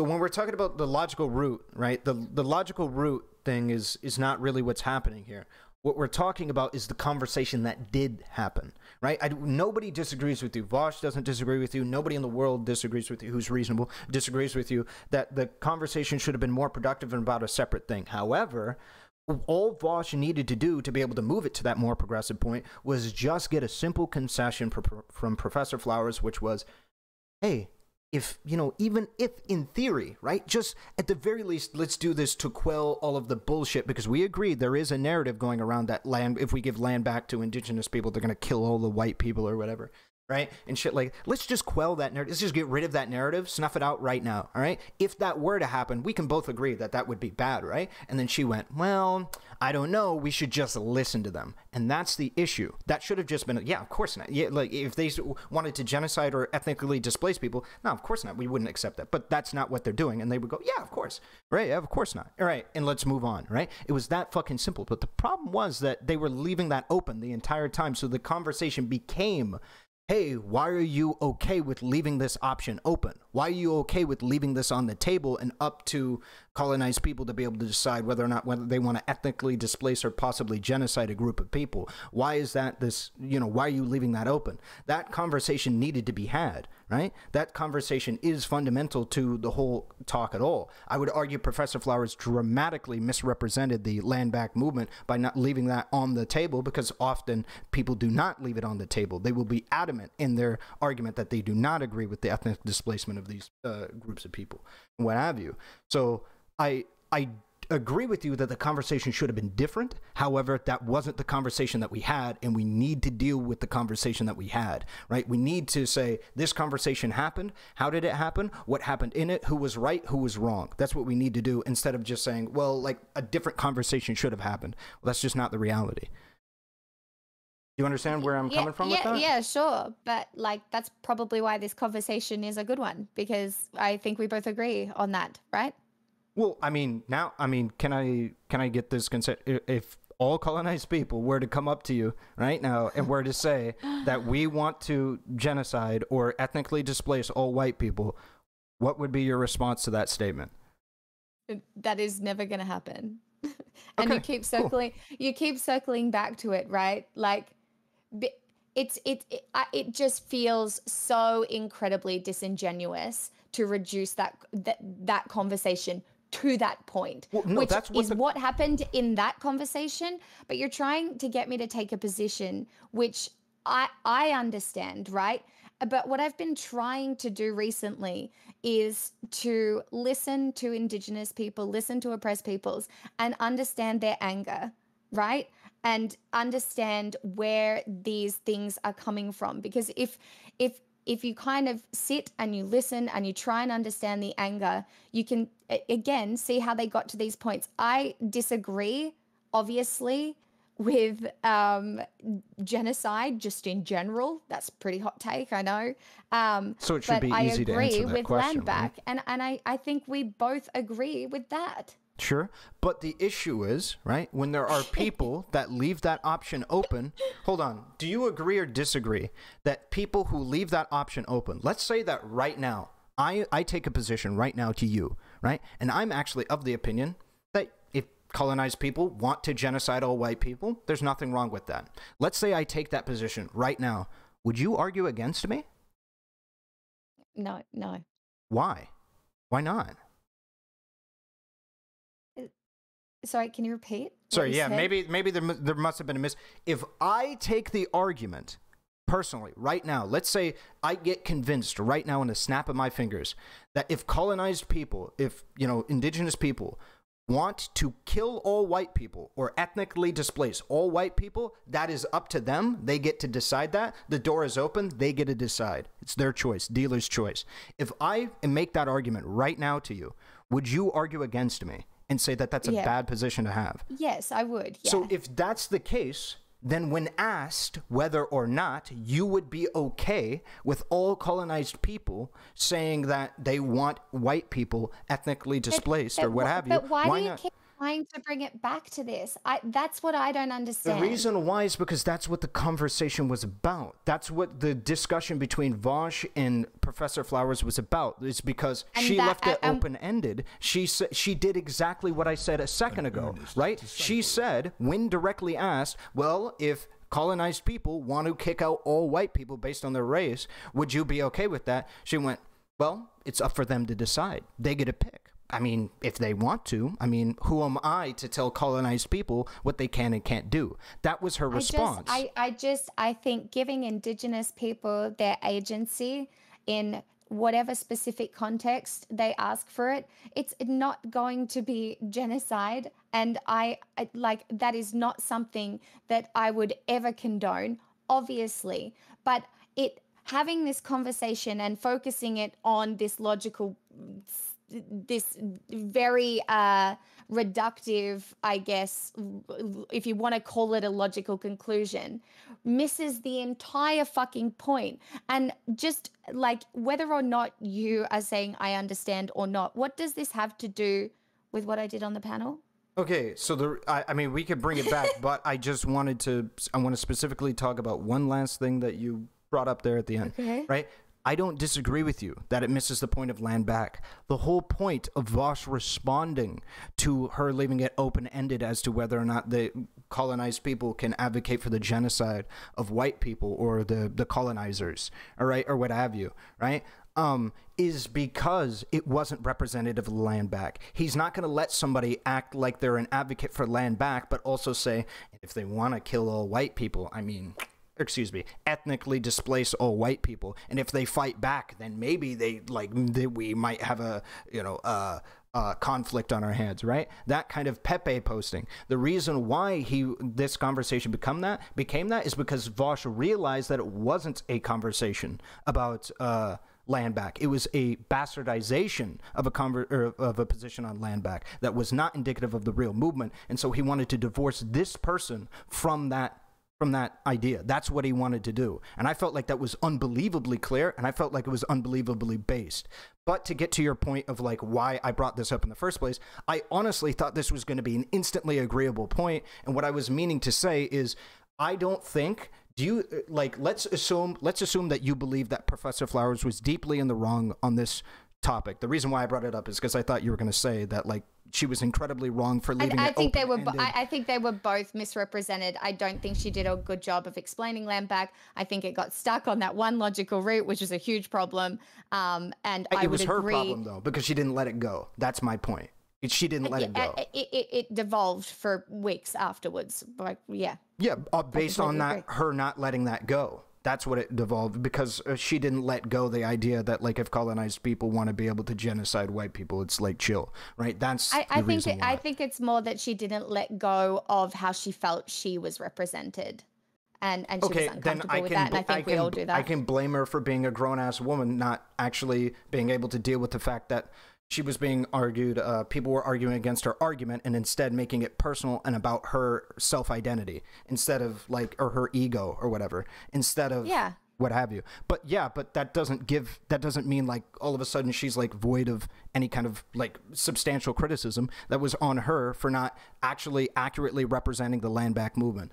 when we're talking about the logical root, right? The logical root thing is not really what's happening here. What we're talking about is the conversation that did happen, right? Nobody disagrees with you. Vaush doesn't disagree with you. Nobody in the world disagrees with you who's reasonable, disagrees with you that the conversation should have been more productive and about a separate thing. However, all Vaush needed to do to be able to move it to that more progressive point was just get a simple concession from Professor Flowers, which was, hey, even if in theory, right, just at the very least, let's do this to quell all of the bullshit, because we agree there is a narrative going around that land, if we give land back to Indigenous people, they're going to kill all the white people or whatever. Right? And shit, like, let's just quell that narrative. Let's just get rid of that narrative, snuff it out right now. All right? If that were to happen, we can both agree that that would be bad, right? And then she went, well, I don't know. We should just listen to them. And that's the issue. That should have just been, yeah, of course not. Yeah, like, if they wanted to genocide or ethnically displace people, no, of course not. We wouldn't accept that. But that's not what they're doing. And they would go, yeah, of course. Right? Yeah, of course not. All right. And let's move on, right? It was that fucking simple. But the problem was that they were leaving that open the entire time. So the conversation became, hey, why are you okay with leaving this option open? Why are you okay with leaving this on the table and up to colonized people to be able to decide whether they want to ethnically displace or possibly genocide a group of people? Why is that why are you leaving that open? That conversation needed to be had, right? That conversation is fundamental to the whole talk at all. I would argue Professor Flowers dramatically misrepresented the land back movement by not leaving that on the table, because often people do not leave it on the table. They will be adamant in their argument that they do not agree with the ethnic displacement of these groups of people and what have you. So I agree with you that the conversation should have been different. However, that wasn't the conversation that we had, and we need to deal with the conversation that we had, right? We need to say, this conversation happened. How did it happen? What happened in it? Who was right? Who was wrong? That's what we need to do, instead of just saying, well, like, a different conversation should have happened. Well, that's just not the reality. You understand where I'm coming from with that? Yeah, sure. But, like, that's probably why this conversation is a good one, because I think we both agree on that, right? Well, can I get this consent? If all colonized people were to come up to you right now and were to say that we want to genocide or ethnically displace all white people, what would be your response to that statement? That is never going to happen. And Okay, cool. you keep circling back to it, right? Like it just feels so incredibly disingenuous to reduce that conversation to that point, Well, no, which that's what is the what happened in that conversation. But you're trying to get me to take a position which I understand, right? But what I've been trying to do recently is to listen to Indigenous people, listen to oppressed peoples, and understand their anger, right? And understand where these things are coming from. Because if you kind of sit and you listen and you try and understand the anger, you can again see how they got to these points. I disagree, obviously, with genocide just in general. That's a pretty hot take, I know. so it should But be I easy to answer agree that with question, land right? back. And I think we both agree with that. Sure. But the issue is, right, when there are people that leave that option open, hold on. Do you agree or disagree that people who leave that option open, let's say that right now, I take a position right now to you, right? And I'm actually of the opinion that if colonized people want to genocide all white people, there's nothing wrong with that. Let's say I take that position right now. Would you argue against me? No, no. Why? Why not? Uh, Sorry, can you repeat what you Sorry, yeah, said? maybe there must have been a miss. If I take the argument personally right now, let's say I get convinced right now in the snap of my fingers that if colonized people, if indigenous people want to kill all white people or ethnically displace all white people, that is up to them. They get to decide that. The door is open. They get to decide. It's their choice, dealer's choice. If I make that argument right now to you, would you argue against me and say that that's a Yeah. bad position to have? Yes, I would. Yeah. So if that's the case, then when asked whether or not you would be okay with all colonized people saying that they want white people ethnically displaced or what have you, But why do you not? keep trying to bring it back to this? That's what I don't The understand. reason why is because that's what the conversation was about. That's what the discussion between Vaush and Professor Flowers was about. It's because And she that- left it open-ended. She did exactly what I said a second ago, right? She said, when directly asked, well, if colonized people want to kick out all white people based on their race, would you be okay with that? She went, well, it's up for them to decide. They get to pick. I mean, if they want to. I mean, who am I to tell colonized people what they can and can't do? That was her response. I think giving Indigenous people their agency in whatever specific context they ask for it, it's not going to be genocide. And like that is not something that I would ever condone, obviously. But having this conversation and focusing it on this logical, this very reductive, I guess, if you want to call it a logical conclusion, misses the entire fucking point. And just like whether or not you are saying I understand or not, what does this have to do with what I did on the panel? Okay, so I mean, we could bring it back, but I want to specifically talk about one last thing that you brought up there at the end, Okay. right? I don't disagree with you that it misses the point of land back. The whole point of Vaush responding to her leaving it open-ended as to whether or not the colonized people can advocate for the genocide of white people or the colonizers, all right, or what have you, right? Is because it wasn't representative of the land back. He's not going to let somebody act like they're an advocate for land back, but also say, if they want to kill all white people, ethnically displace all white people, and if they fight back, then maybe we might have a conflict on our hands, right? That kind of Pepe posting. The reason why this conversation became that is because Vaush realized that it wasn't a conversation about land back. It was a bastardization of a position on land back that was not indicative of the real movement, and so he wanted to divorce this person from that idea. That's what he wanted to do. And I felt like that was unbelievably clear, and I felt like it was unbelievably based. But to get to your point of like why I brought this up in the first place, I honestly thought this was going to be an instantly agreeable point. And what I was meaning to say is, I don't think, let's assume that you believe that Professor Flowers was deeply in the wrong on this topic. The reason why I brought it up is because I thought you were going to say that like she was incredibly wrong for leaving I it think they were. open-ended. I think they were both misrepresented. I don't think she did a good job of explaining land back. I think it got stuck on that one logical route, which is a huge problem. And I It was would her agree. problem though, because she didn't let it go. That's my point. She didn't let it go. It devolved for weeks afterwards. Like, yeah. Yeah, based on that, agree. her not letting that go. That's what it devolved, because she didn't let go the idea that, like, if colonized people want to be able to genocide white people, it's like chill, right? That's I think it's more that she didn't let go of how she felt she was represented, and she was uncomfortable with that. And I think we all do that. I can blame her for being a grown-ass woman, not actually being able to deal with the fact that she was being argued, people were arguing against her argument, and instead making it personal and about her self-identity instead of, like, or her ego or whatever, instead of what have you. But that doesn't mean, like, all of a sudden she's, like, void of any kind of, like, substantial criticism that was on her for not actually accurately representing the land back movement.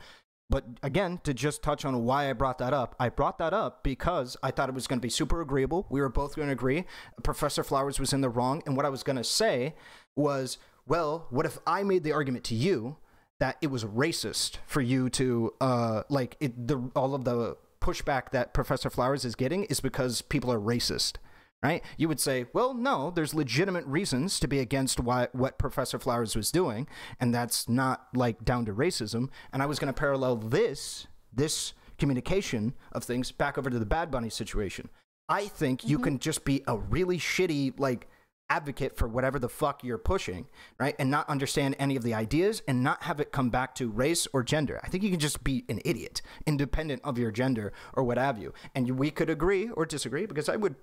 But again, to just touch on why I brought that up because I thought it was going to be super agreeable. We were both going to agree. Professor Flowers was in the wrong. And what I was going to say was, well, what if I made the argument to you that it was racist for you to, all of the pushback that Professor Flowers is getting is because people are racist. Right? You would say, well, no, there's legitimate reasons to be against what Professor Flowers was doing, and that's not, like, down to racism. And I was going to parallel this communication of things back over to the Badbunny situation. I think you can just be a really shitty, like, advocate for whatever the fuck you're pushing, right? And not understand any of the ideas and not have it come back to race or gender. I think you can just be an idiot, independent of your gender or what have you. And we could agree or disagree, because I would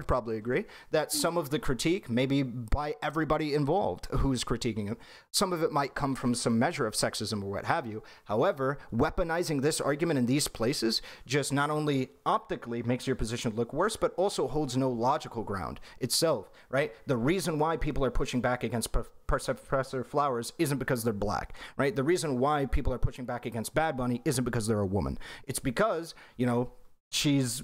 probably agree that some of the critique, maybe by everybody involved who's critiquing it, some of it might come from some measure of sexism or what have you. However, weaponizing this argument in these places just not only optically makes your position look worse, but also holds no logical ground itself, right? The reason why people are pushing back against Professor Flowers isn't because they're black, right? The reason why people are pushing back against Badbunny isn't because they're a woman. It's because, she's,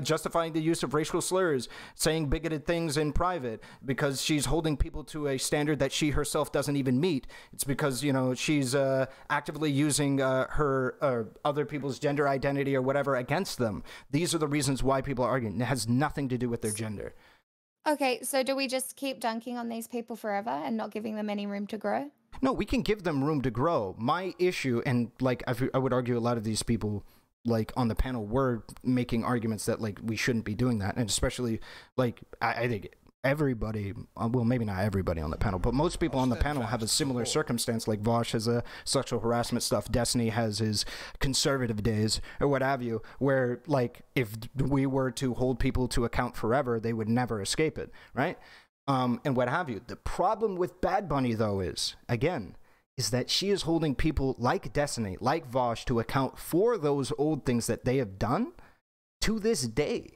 justifying the use of racial slurs, saying bigoted things in private, because she's holding people to a standard that she herself doesn't even meet. It's because, she's actively using her other people's gender identity or whatever against them. These are the reasons why people are arguing. It has nothing to do with their gender. Okay, so do we just keep dunking on these people forever and not giving them any room to grow? No, we can give them room to grow. My issue, and, like, I would argue a lot of these people, like, on the panel were making arguments that, like, we shouldn't be doing that. And especially, like, I think everybody, well, maybe not everybody on the panel, but most people on the panel have a similar circumstance. Like, Vaush has a sexual harassment stuff. Destiny has his conservative days or what have you, where, like, if we were to hold people to account forever, they would never escape it, right? And what have you. The problem with Badbunny, though, is that she is holding people like Destiny, like Vaush, to account for those old things that they have done to this day.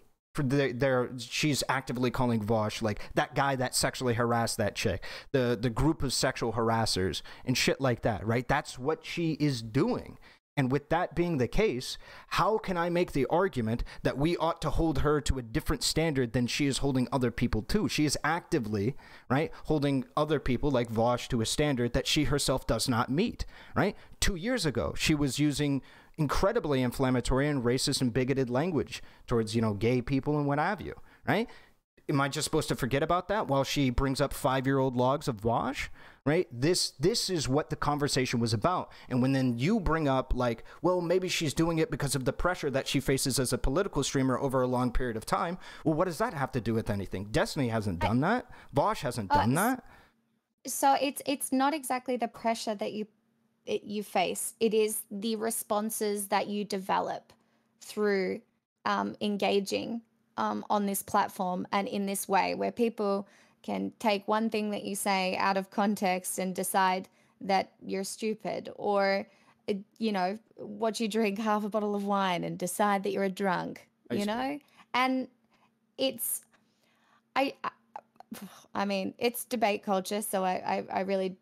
She's actively calling Vaush, like, that guy that sexually harassed that chick, the group of sexual harassers and shit like that, right? That's what she is doing. And with that being the case, how can I make the argument that we ought to hold her to a different standard than she is holding other people to? She is actively, right, holding other people like Vaush to a standard that she herself does not meet, right? 2 years ago, she was using incredibly inflammatory and racist and bigoted language towards, gay people and what have you, right? Am I just supposed to forget about that while she brings up 5-year-old logs of Vaush? Right? This is what the conversation was about. And when then you bring up, like, well, maybe she's doing it because of the pressure that she faces as a political streamer over a long period of time. Well, what does that have to do with anything? Destiny hasn't done that. Vaush hasn't done that. So it's not exactly the pressure that you face. It is the responses that you develop through engaging on this platform and in this way, where people can take one thing that you say out of context and decide that you're stupid, or, watch you drink half a bottle of wine and decide that you're a drunk, And it's, I mean, it's debate culture, so I really,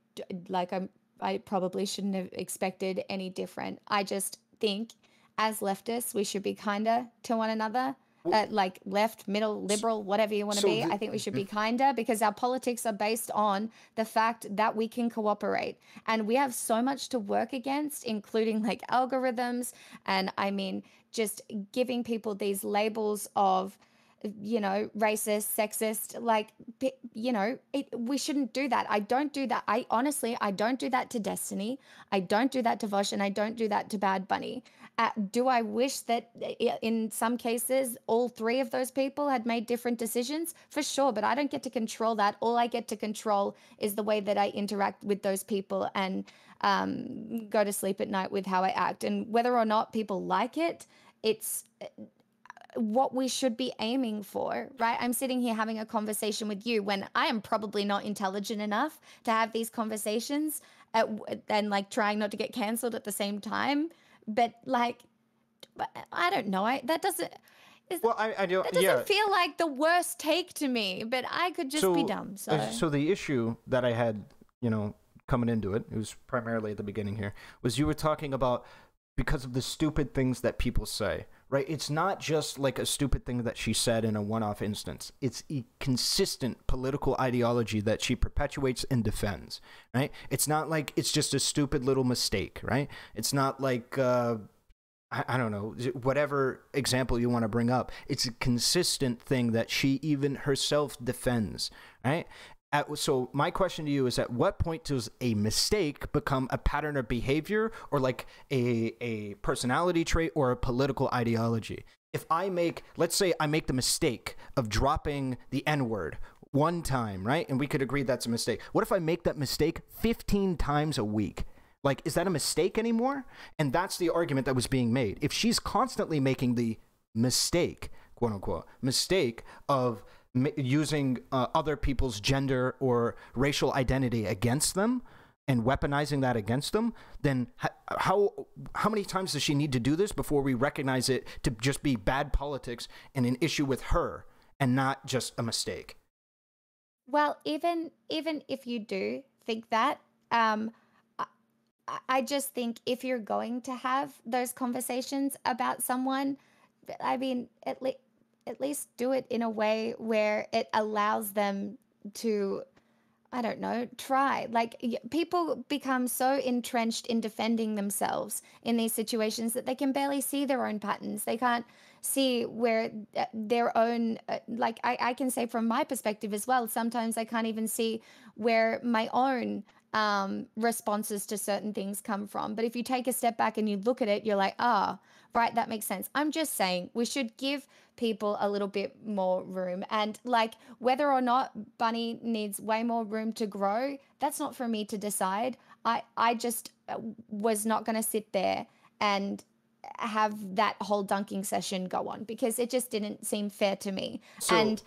like, I probably shouldn't have expected any different. I just think, as leftists, we should be kinder to one another. like left, middle, liberal, whatever you want to be. I think we should be kinder, because our politics are based on the fact that we can cooperate, and we have so much to work against, including like algorithms. And I mean, just giving people these labels of, you know, racist, sexist, like, you know, we shouldn't do that. I don't do that. I honestly, I don't do that to Destiny. I don't do that to Vaush, and I don't do that to Bad Bunny. Do I wish that in some cases all three of those people had made different decisions? For sure, but I don't get to control that. All I get to control is the way that I interact with those people, and go to sleep at night with how I act. And whether or not people like it, it's what we should be aiming for, right? I'm sitting here having a conversation with you when I am probably not intelligent enough to have these conversations, and like trying not to get canceled at the same time. But like, I don't know. That doesn't. Well, I do. That doesn't feel like the worst take to me. But I could just be dumb. So the issue that I had, you know, coming into it was primarily at the beginning here, was you were talking about because of the stupid things that people say, right? It's not just like a stupid thing that she said in a one-off instance. It's a consistent political ideology that she perpetuates and defends, right? It's not like it's just a stupid little mistake, right? It's not like, I don't know, whatever example you want to bring up. It's a consistent thing that she even herself defends, right? So my question to you is, at what point does a mistake become a pattern of behavior, or like a personality trait, or a political ideology? If I make, let's say I make the mistake of dropping the N-word one time, right? And we could agree that's a mistake. What if I make that mistake 15 times a week? Like, is that a mistake anymore? And that's the argument that was being made. If she's constantly making the mistake, quote unquote, mistake of using other people's gender or racial identity against them and weaponizing that against them, then how many times does she need to do this before we recognize it to just be bad politics and an issue with her and not just a mistake? Well, even if you do think that, I just think if you're going to have those conversations about someone, I mean, at least do it in a way where it allows them to, I don't know, try. Like, people become so entrenched in defending themselves in these situations that they can barely see their own patterns. They can't see where their own, like, I can say from my perspective as well, sometimes I can't even see where my own responses to certain things come from. But if you take a step back and you look at it, you're like, right, that makes sense. I'm just saying we should give people a little bit more room. And like, whether or not Bunny needs way more room to grow, that's not for me to decide. I just was not going to sit there and have that whole dunking session go on, because it just didn't seem fair to me. And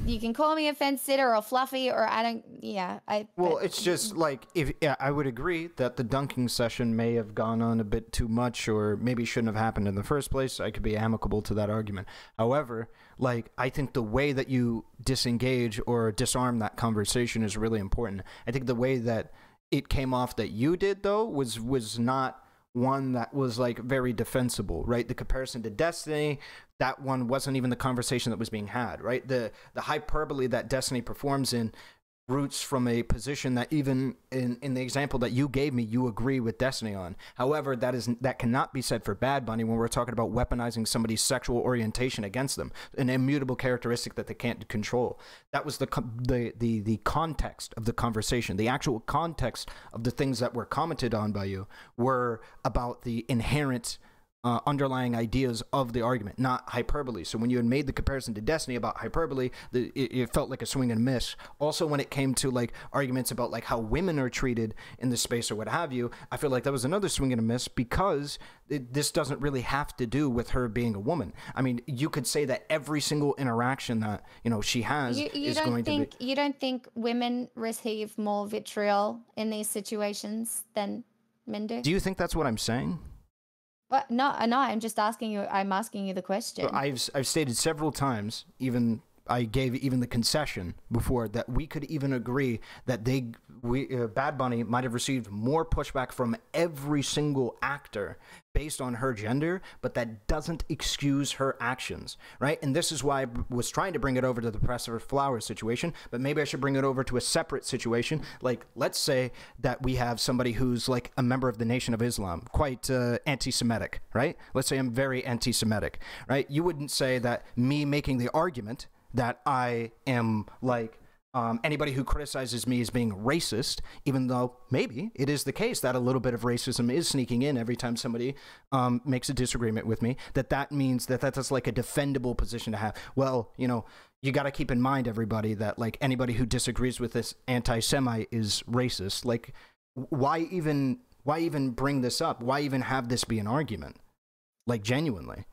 you can call me a fence sitter or fluffy, or I don't, it's just like, I would agree that the dunking session may have gone on a bit too much, or maybe shouldn't have happened in the first place. I could be amicable to that argument. However, like, I think the way that you disengage or disarm that conversation is really important. I think the way that it came off that you did, though, was not one that was like very defensible, right? The comparison to Destiny, that one wasn't even the conversation that was being had, right? The hyperbole that Destiny performs in roots from a position that even in the example that you gave me, you agree with Destiny on. However, that cannot be said for Bad Bunny when we're talking about weaponizing somebody's sexual orientation against them, an immutable characteristic that they can't control. That was the context of the conversation. The actual context of the things that were commented on by you were about the inherent underlying ideas of the argument, not hyperbole. So when you had made the comparison to Destiny about hyperbole, it felt like a swing and miss. Also, when it came to like arguments about like how women are treated in the space or what have you, I feel like that was another swing and a miss, because this doesn't really have to do with her being a woman. I mean, you could say that every single interaction that, you know, she has is going to be... You don't think women receive more vitriol in these situations than men do? Do you think that's what I'm saying? But no, I'm just asking you. I'm asking you the question. So I've stated several times, even I gave even the concession before that we could even agree that Bad Bunny might have received more pushback from every single actor based on her gender, but that doesn't excuse her actions, right? And this is why I was trying to bring it over to the Press for Flowers situation, but maybe I should bring it over to a separate situation. Like, let's say that we have somebody who's like a member of the Nation of Islam, quite anti-Semitic, right? Let's say I'm very anti-Semitic, right? You wouldn't say that me making the argument that I am like anybody who criticizes me as being racist, even though maybe it is the case that a little bit of racism is sneaking in every time somebody makes a disagreement with me, that means that that's like a defendable position to have. Well, you know, you got to keep in mind, everybody, that like anybody who disagrees with this anti-Semite is racist. Like, why even bring this up? Why even have this be an argument? Like, genuinely.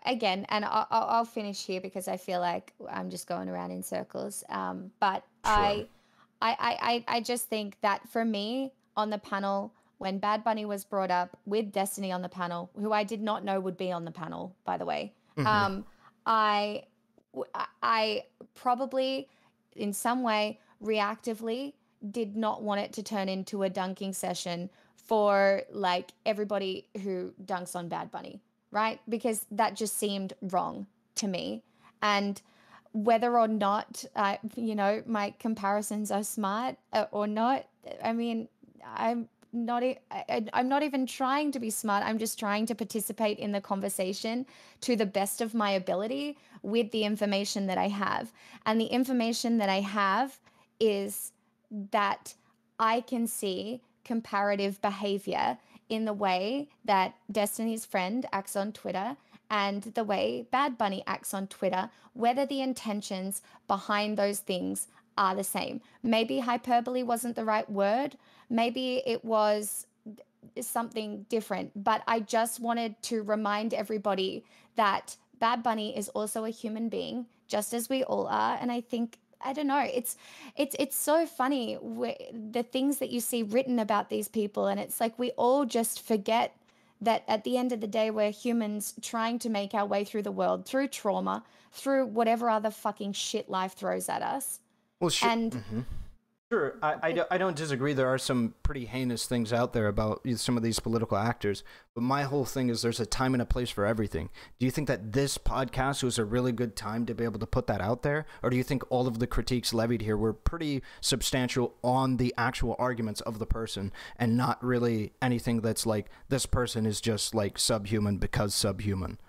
Again, and I'll finish here because I feel like I'm just going around in circles. But sure. I just think that for me on the panel, when Bad Bunny was brought up with Destiny on the panel, who I did not know would be on the panel, by the way, I probably in some way reactively did not want it to turn into a dunking session for like everybody who dunks on Bad Bunny. Right? Because that just seemed wrong to me. And whether or not, you know, my comparisons are smart or not, I mean, I'm not even trying to be smart. I'm just trying to participate in the conversation to the best of my ability with the information that I have. And the information that I have is that I can see comparative behavior in the way that Destiny's friend acts on Twitter and the way Bad Bunny acts on Twitter, whether the intentions behind those things are the same. Maybe hyperbole wasn't the right word. Maybe it was something different. But I just wanted to remind everybody that Bad Bunny is also a human being, just as we all are. And I think, I don't know, it's so funny the things that you see written about these people, and it's like we all just forget that at the end of the day we're humans trying to make our way through the world, through trauma, through whatever other fucking shit life throws at us. Well, sure, I don't disagree. There are some pretty heinous things out there about some of these political actors, but my whole thing is there's a time and a place for everything. Do you think that this podcast was a really good time to be able to put that out there? Or do you think all of the critiques levied here were pretty substantial on the actual arguments of the person and not really anything that's like, this person is just like subhuman because subhuman?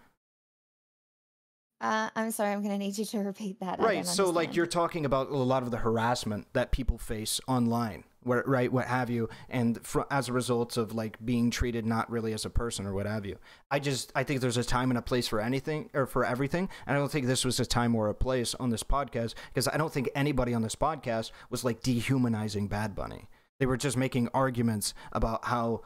I'm sorry, I'm going to need you to repeat that. Right, so like you're talking about a lot of the harassment that people face online, right, what have you, and as a result of like being treated not really as a person or what have you. I think there's a time and a place for anything or for everything, and I don't think this was a time or a place on this podcast, because I don't think anybody on this podcast was like dehumanizing Bad Bunny. They were just making arguments about how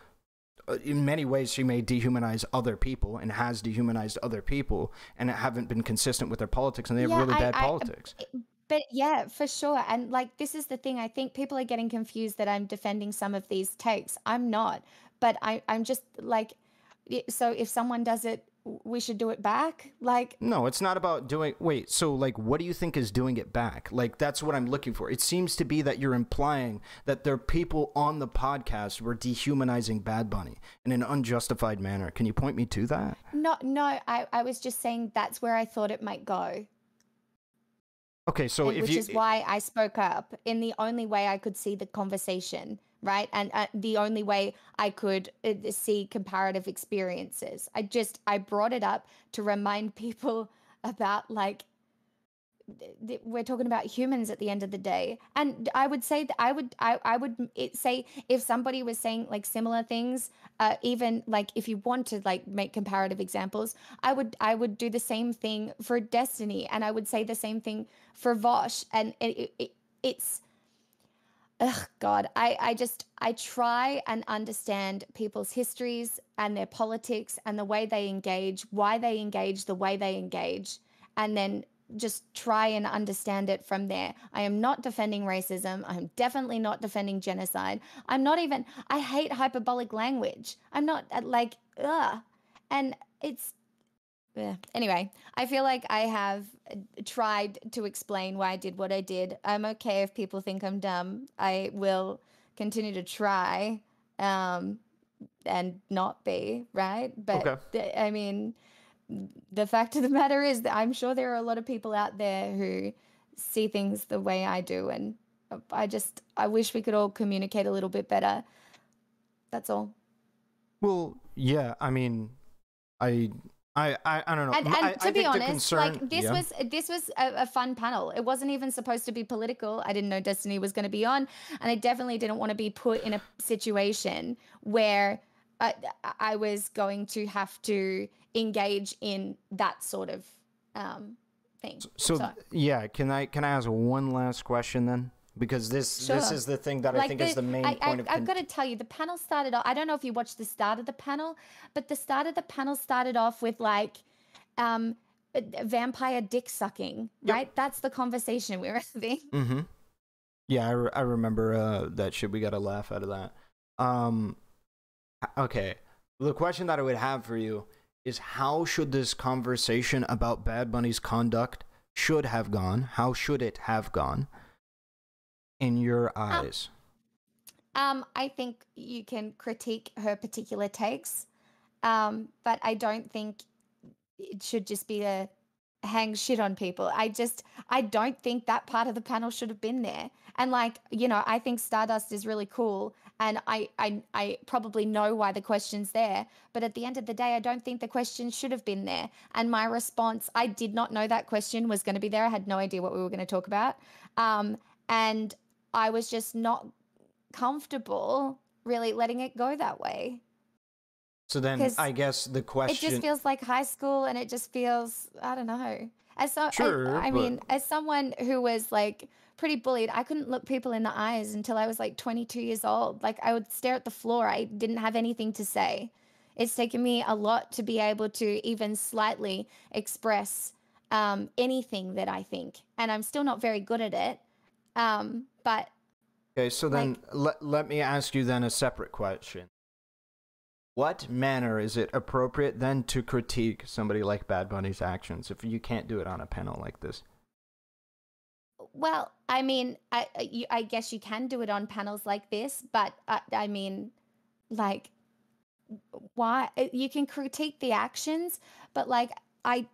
in many ways she may dehumanize other people and has dehumanized other people and haven't been consistent with their politics, and they have really bad politics. But yeah, for sure. And like, this is the thing. I think people are getting confused that I'm defending some of these takes. I'm not, but I'm just like, so if someone does it, we should do it back. Like, no, it's not about doing. Wait, so like, what do you think is doing it back? Like, that's what I'm looking for. It seems to be that you're implying that there are people on the podcast who are dehumanizing Bad Bunny in an unjustified manner. Can you point me to that? No, I was just saying that's where I thought it might go. Okay, so which is why I spoke up in the only way I could see the conversation, right? And the only way I could see comparative experiences. I brought it up to remind people about, like, we're talking about humans at the end of the day. And I would say that I would say if somebody was saying like similar things, even like if you want to like make comparative examples, I would do the same thing for Destiny, and I would say the same thing for Vaush. And it's God, I try and understand people's histories and their politics and the way they engage, why they engage the way they engage, and then just try and understand it from there. I am not defending racism. I'm definitely not defending genocide. I hate hyperbolic language. I'm not like, ugh. And yeah. Anyway, I feel like I have tried to explain why I did what I did. I'm okay if people think I'm dumb. I will continue to try, um, and not be, right? But Okay. I mean, the fact of the matter is that I'm sure there are a lot of people out there who see things the way I do, and I wish we could all communicate a little bit better. That's all. Well, yeah. I mean, I I don't know. And to I be think the honest, concern. like Yeah. this was a fun panel. It wasn't even supposed to be political. I didn't know Destiny was going to be on, and I definitely didn't want to be put in a situation where I was going to have to engage in that sort of thing. So, So yeah, can I ask one last question then? Because this sure. is the thing that I Like think is the main point of I've got to tell you, the panel started off. I don't know if you watched the start of the panel, but the start of the panel started off with like um vampire dick sucking, Yep. right? That's the conversation we were having. Mm-hmm. Yeah, I remember that shit. We got a laugh out of that. Um, okay. The question that I would have for you is, how should this conversation about Bad Bunny's conduct should have gone? How should it have gone in your eyes? I think you can critique her particular takes, but I don't think it should just be a hang shit on people. I don't think that part of the panel should have been there. And like, I think Stardust is really cool, and I probably know why the question's there, but at the end of the day, I don't think the question should have been there. And my response, I did not know that question was going to be there. I had no idea what we were going to talk about. And I was just not comfortable really letting it go that way. So then, Because I guess the it question. just feels like high school, and it just feels, I don't know. Sure, I but mean, as someone who was like pretty bullied, I couldn't look people in the eyes until I was like 22 years old. Like I would stare at the floor. I didn't have anything to say. It's taken me a lot to be able to even slightly express anything that I think, and I'm still not very good at it. But okay, so then like, let me ask you then a separate question. What manner is it appropriate then to critique somebody like Bad Bunny's actions if you can't do it on a panel like this? well, I mean, I guess you can do it on panels like this, but I mean, like, why you can critique the actions, but like, I,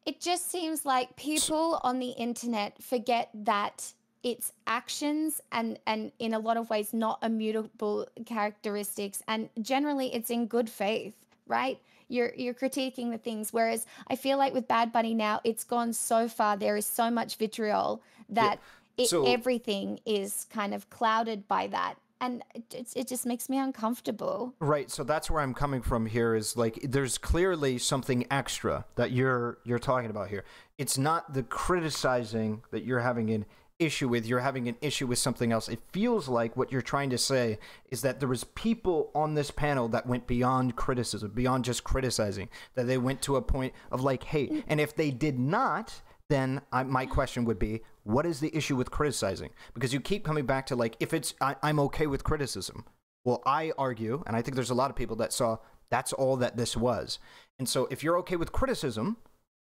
it just seems like S- people on the internet forget that it's actions, and in a lot of ways not immutable characteristics, and generally it's in good faith, right? You're critiquing the things, whereas I feel like with Bad Bunny now, it's gone so far. There is so much vitriol Yeah. that So everything is kind of clouded by that, and it just makes me uncomfortable. right, so that's where I'm coming from here is like there's clearly something extra that you're talking about here. It's not the criticizing that you're having an issue with, you're having an issue with something else. It feels like what you're trying to say is that there was people on this panel that went beyond criticism, beyond just criticizing, that they went to a point of like, hey, and if they did not, then my question would be, what is the issue with criticizing? Because you keep coming back to like, if it's, I'm okay with criticism. Well, I argue, and I think there's a lot of people that saw that's all that this was. And so if you're okay with criticism,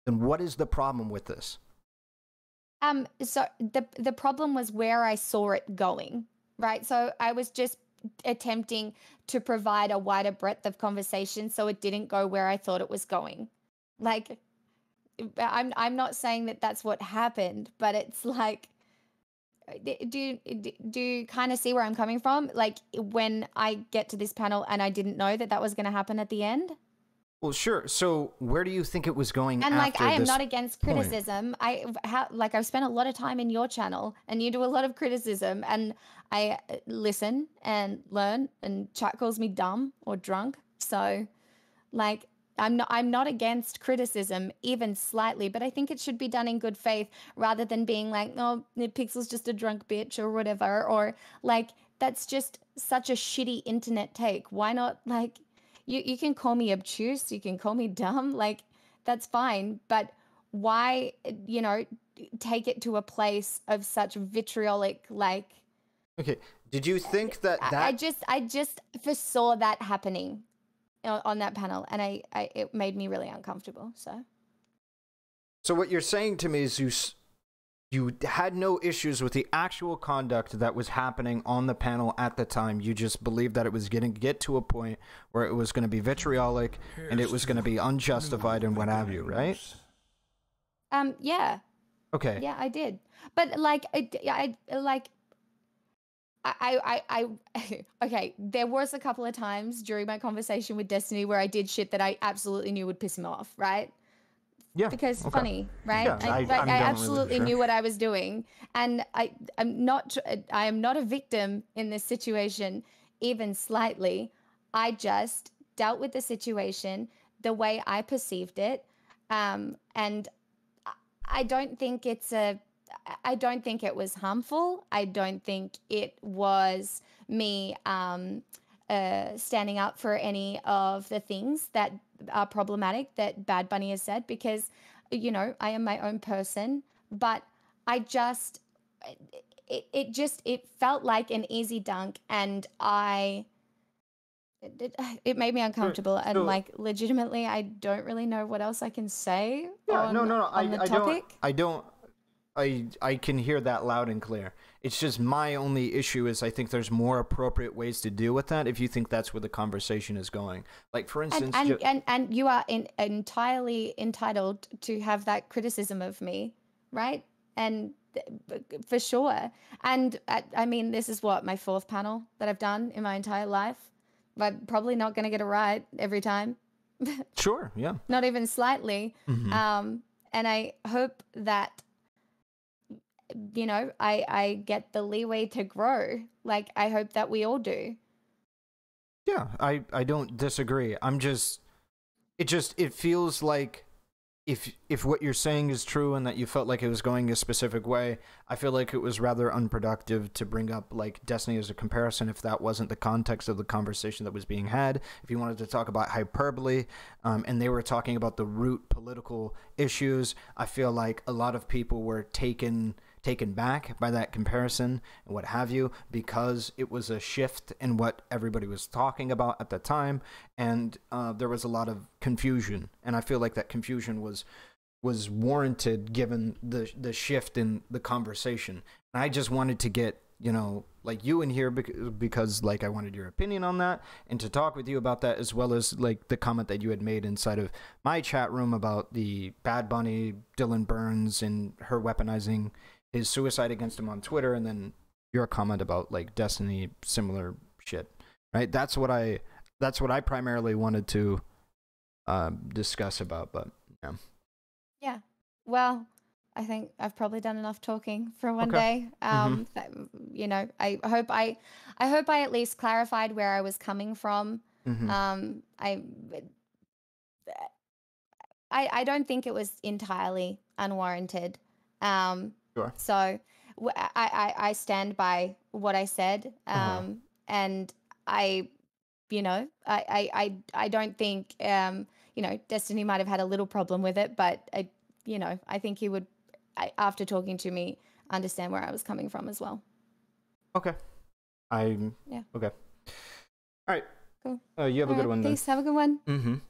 then what is the problem with this? So the problem was where I saw it going, right? So I was just attempting to provide a wider breadth of conversation so it didn't go where I thought it was going. Like, I'm not saying that that's what happened, but it's like, do you kind of see where I'm coming from? Like when I get to this panel and I didn't know that that was going to happen at the end. Well, sure. So where do you think it was going And like, after I am this not against point? criticism. I've spent a lot of time in your channel, and you do a lot of criticism, and I listen and learn, and chat calls me dumb or drunk. So like, I'm not against criticism even slightly, but I think it should be done in good faith rather than being like, oh, Pixel's just a drunk bitch or whatever, or like that's just such a shitty internet take. Why not, like, you can call me obtuse, you can call me dumb, like that's fine, but why, take it to a place of such vitriolic, like, Okay. Did you think that I just foresaw that happening. on that panel, and it made me really uncomfortable. So what you're saying to me is you had no issues with the actual conduct that was happening on the panel at the time. You just believed that it was going to get to a point where it was going to be vitriolic and it was going to be unjustified and what have you, right? Yeah. Okay. Yeah, I did. But like, okay, there was a couple of times during my conversation with Destiny where I did shit that I absolutely knew would piss him off, right? Yeah. Because okay. funny, right? Yeah, I absolutely knew what I was doing, and I am not a victim in this situation, even slightly. I just dealt with the situation the way I perceived it, and I don't think I don't think it was harmful. I don't think it was me standing up for any of the things that are problematic that Bad Bunny has said, because, you know, I am my own person, but I just, it felt like an easy dunk, and it made me uncomfortable, and like, legitimately, I don't really know what else I can say on the topic. I can hear that loud and clear. It's just my only issue is I think there's more appropriate ways to deal with that if you think that's where the conversation is going. Like, for instance... And you are entirely entitled to have that criticism of me, right? And for sure. And I mean, this is what, my 4th panel that I've done in my entire life. I'm probably not going to get it right every time. Sure, yeah. Not even slightly. And I hope that, you know, I get the leeway to grow. Like, I hope that we all do. Yeah, I don't disagree. It feels like if what you're saying is true and that you felt like it was going a specific way, I feel like it was rather unproductive to bring up like Destiny as a comparison if that wasn't the context of the conversation that was being had. If you wanted to talk about hyperbole, and they were talking about the root political issues, I feel like a lot of people were taken back by that comparison and what have you, because it was a shift in what everybody was talking about at the time, and there was a lot of confusion, and I feel like that confusion was warranted given the shift in the conversation. And I just wanted to get, you know, like you in here because like I wanted your opinion on that and to talk with you about that, as well as like the comment that you had made inside of my chat room about the Bad Bunny, Dylan Burns, and her weaponizing his suicide against him on Twitter, and then your comment about like Destiny, similar shit, right? That's what I primarily wanted to discuss about, but yeah. Yeah. Well, I think I've probably done enough talking for one day. You know, I hope I at least clarified where I was coming from. I don't think it was entirely unwarranted. Sure. So I stand by what I said. And I, you know, I don't think, you know, Destiny might have had a little problem with it, but you know, I think he would, after talking to me, understand where I was coming from as well. Okay. Yeah. Okay. All right. Cool. You have a good one then. Peace. Have a good one.